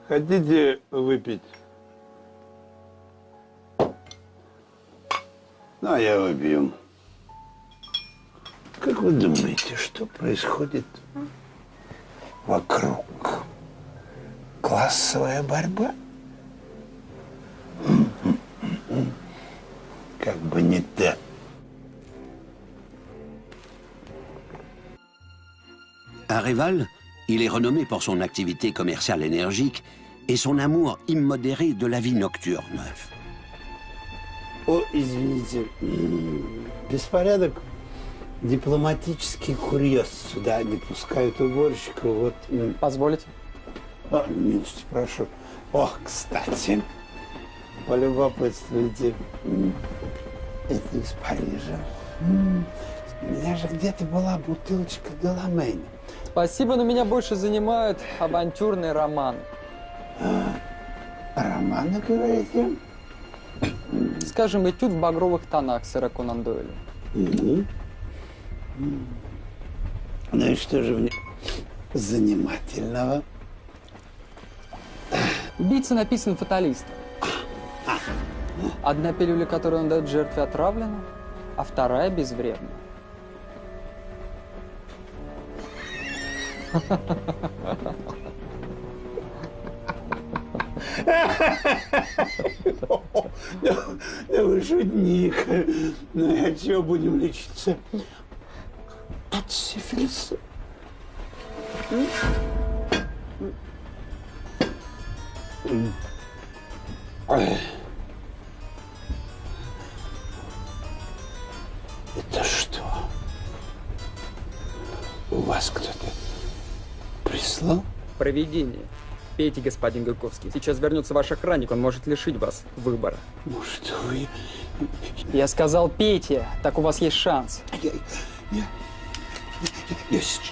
Хотите выпить? Ну, а я выпью. Как вы думаете, что происходит вокруг? Классовая борьба? Как бы не так. À Reval, il est renommé pour son activité commerciale énergique et son amour immodéré de la vie nocturne. О, извините, беспорядок. Дипломатический курьез. Сюда не пускают уборщика. Вот. Позволите? Милости прошу. Ох, кстати, полюбопытствуйте. Это из Парижа. У меня же где-то была бутылочка Деламейн. Спасибо, но меня больше занимают авантюрные романы. Романы, говорите? Скажем, этюд в багровых тонах сэра Конан Дойля. Ну и что же в нем занимательного? Убийца написан фаталистом. Одна пилюля, которую он дает жертве, отравлена, а вторая безвредна. Да вы шутник. Ну, от чего будем лечиться? От сифилиса. Это что? У вас кто-то прислал? Провидение. Пейте, господин Гуковский. Сейчас вернется ваш охранник, он может лишить вас выбора. Может, вы... Я сказал, пейте, так у вас есть шанс. Я сейчас...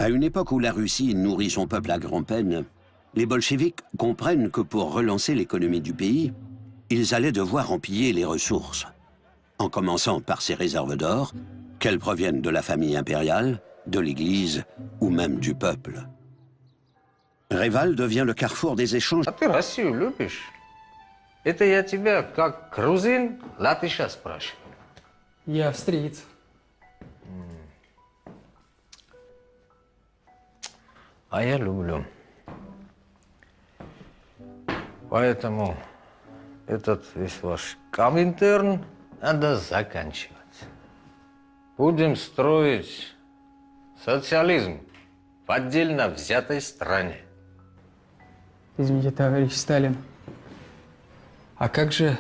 À une époque où la Russie nourrit son peuple à grand-peine, les bolcheviks comprennent que pour relancer l'économie du pays, ils allaient devoir en piller les ressources, en commençant par ses réserves d'or, qu'elles proviennent de la famille impériale, de l'Église ou même du peuple. Reval devient le carrefour des échanges. Ты Россию любишь? Это я тебя, как грузин, латыша спрашиваю. Я австриец. А я люблю. Поэтому этот весь ваш Коминтерн надо заканчивать. Будем строить социализм в отдельно взятой стране. Извините, товарищ Сталин. А как же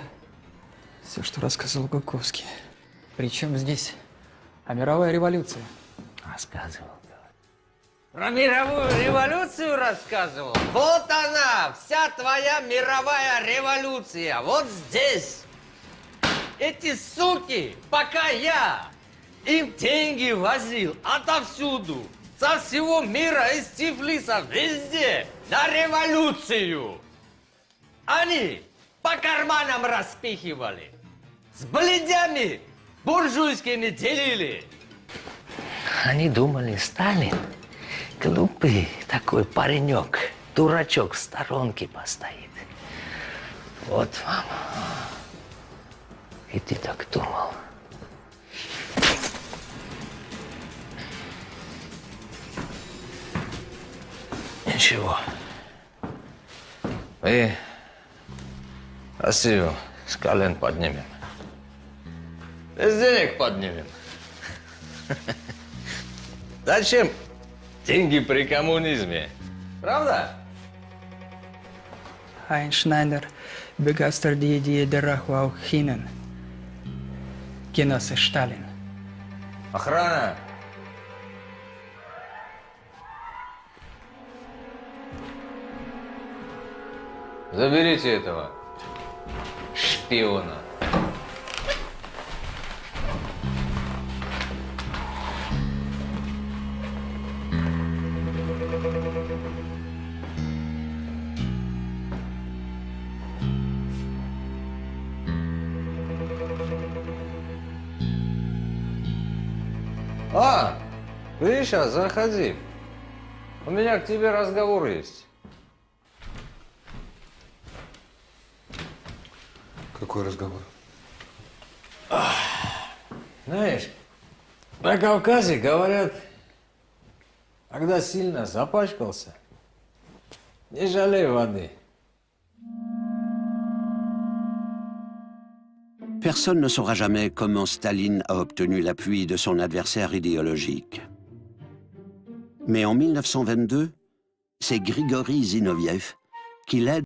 все, что рассказывал Гуковский? Причем здесь мировая революция? Рассказывал. Про мировую революцию рассказывал? Вот она, вся твоя мировая революция, вот здесь. Эти суки, пока я им деньги возил отовсюду, со всего мира, из Тифлиса, везде, на революцию. Они по карманам распихивали, с бледями буржуйскими делили. Они думали, Сталин глупый такой паренек, дурачок в сторонке постоит. Вот вам. И ты так думал. Ничего. Мы Россию с колен поднимем. Без денег поднимем. Зачем деньги при коммунизме? Правда? Ein Schneider begeistert die Idee der Rache auch Ihnen, Genosse Stalin. Охрана! Заберите этого шпиона. Гриша, заходи. У меня к тебе разговор есть. Какой разговор? Знаешь, на Кавказе говорят, когда сильно запачкался, не жалей воды. Personne ne saura jamais comment Staline a obtenu l'appui de son adversaire idéologique. Mais en 1922, c'est Grigori Zinoviev qui l'aide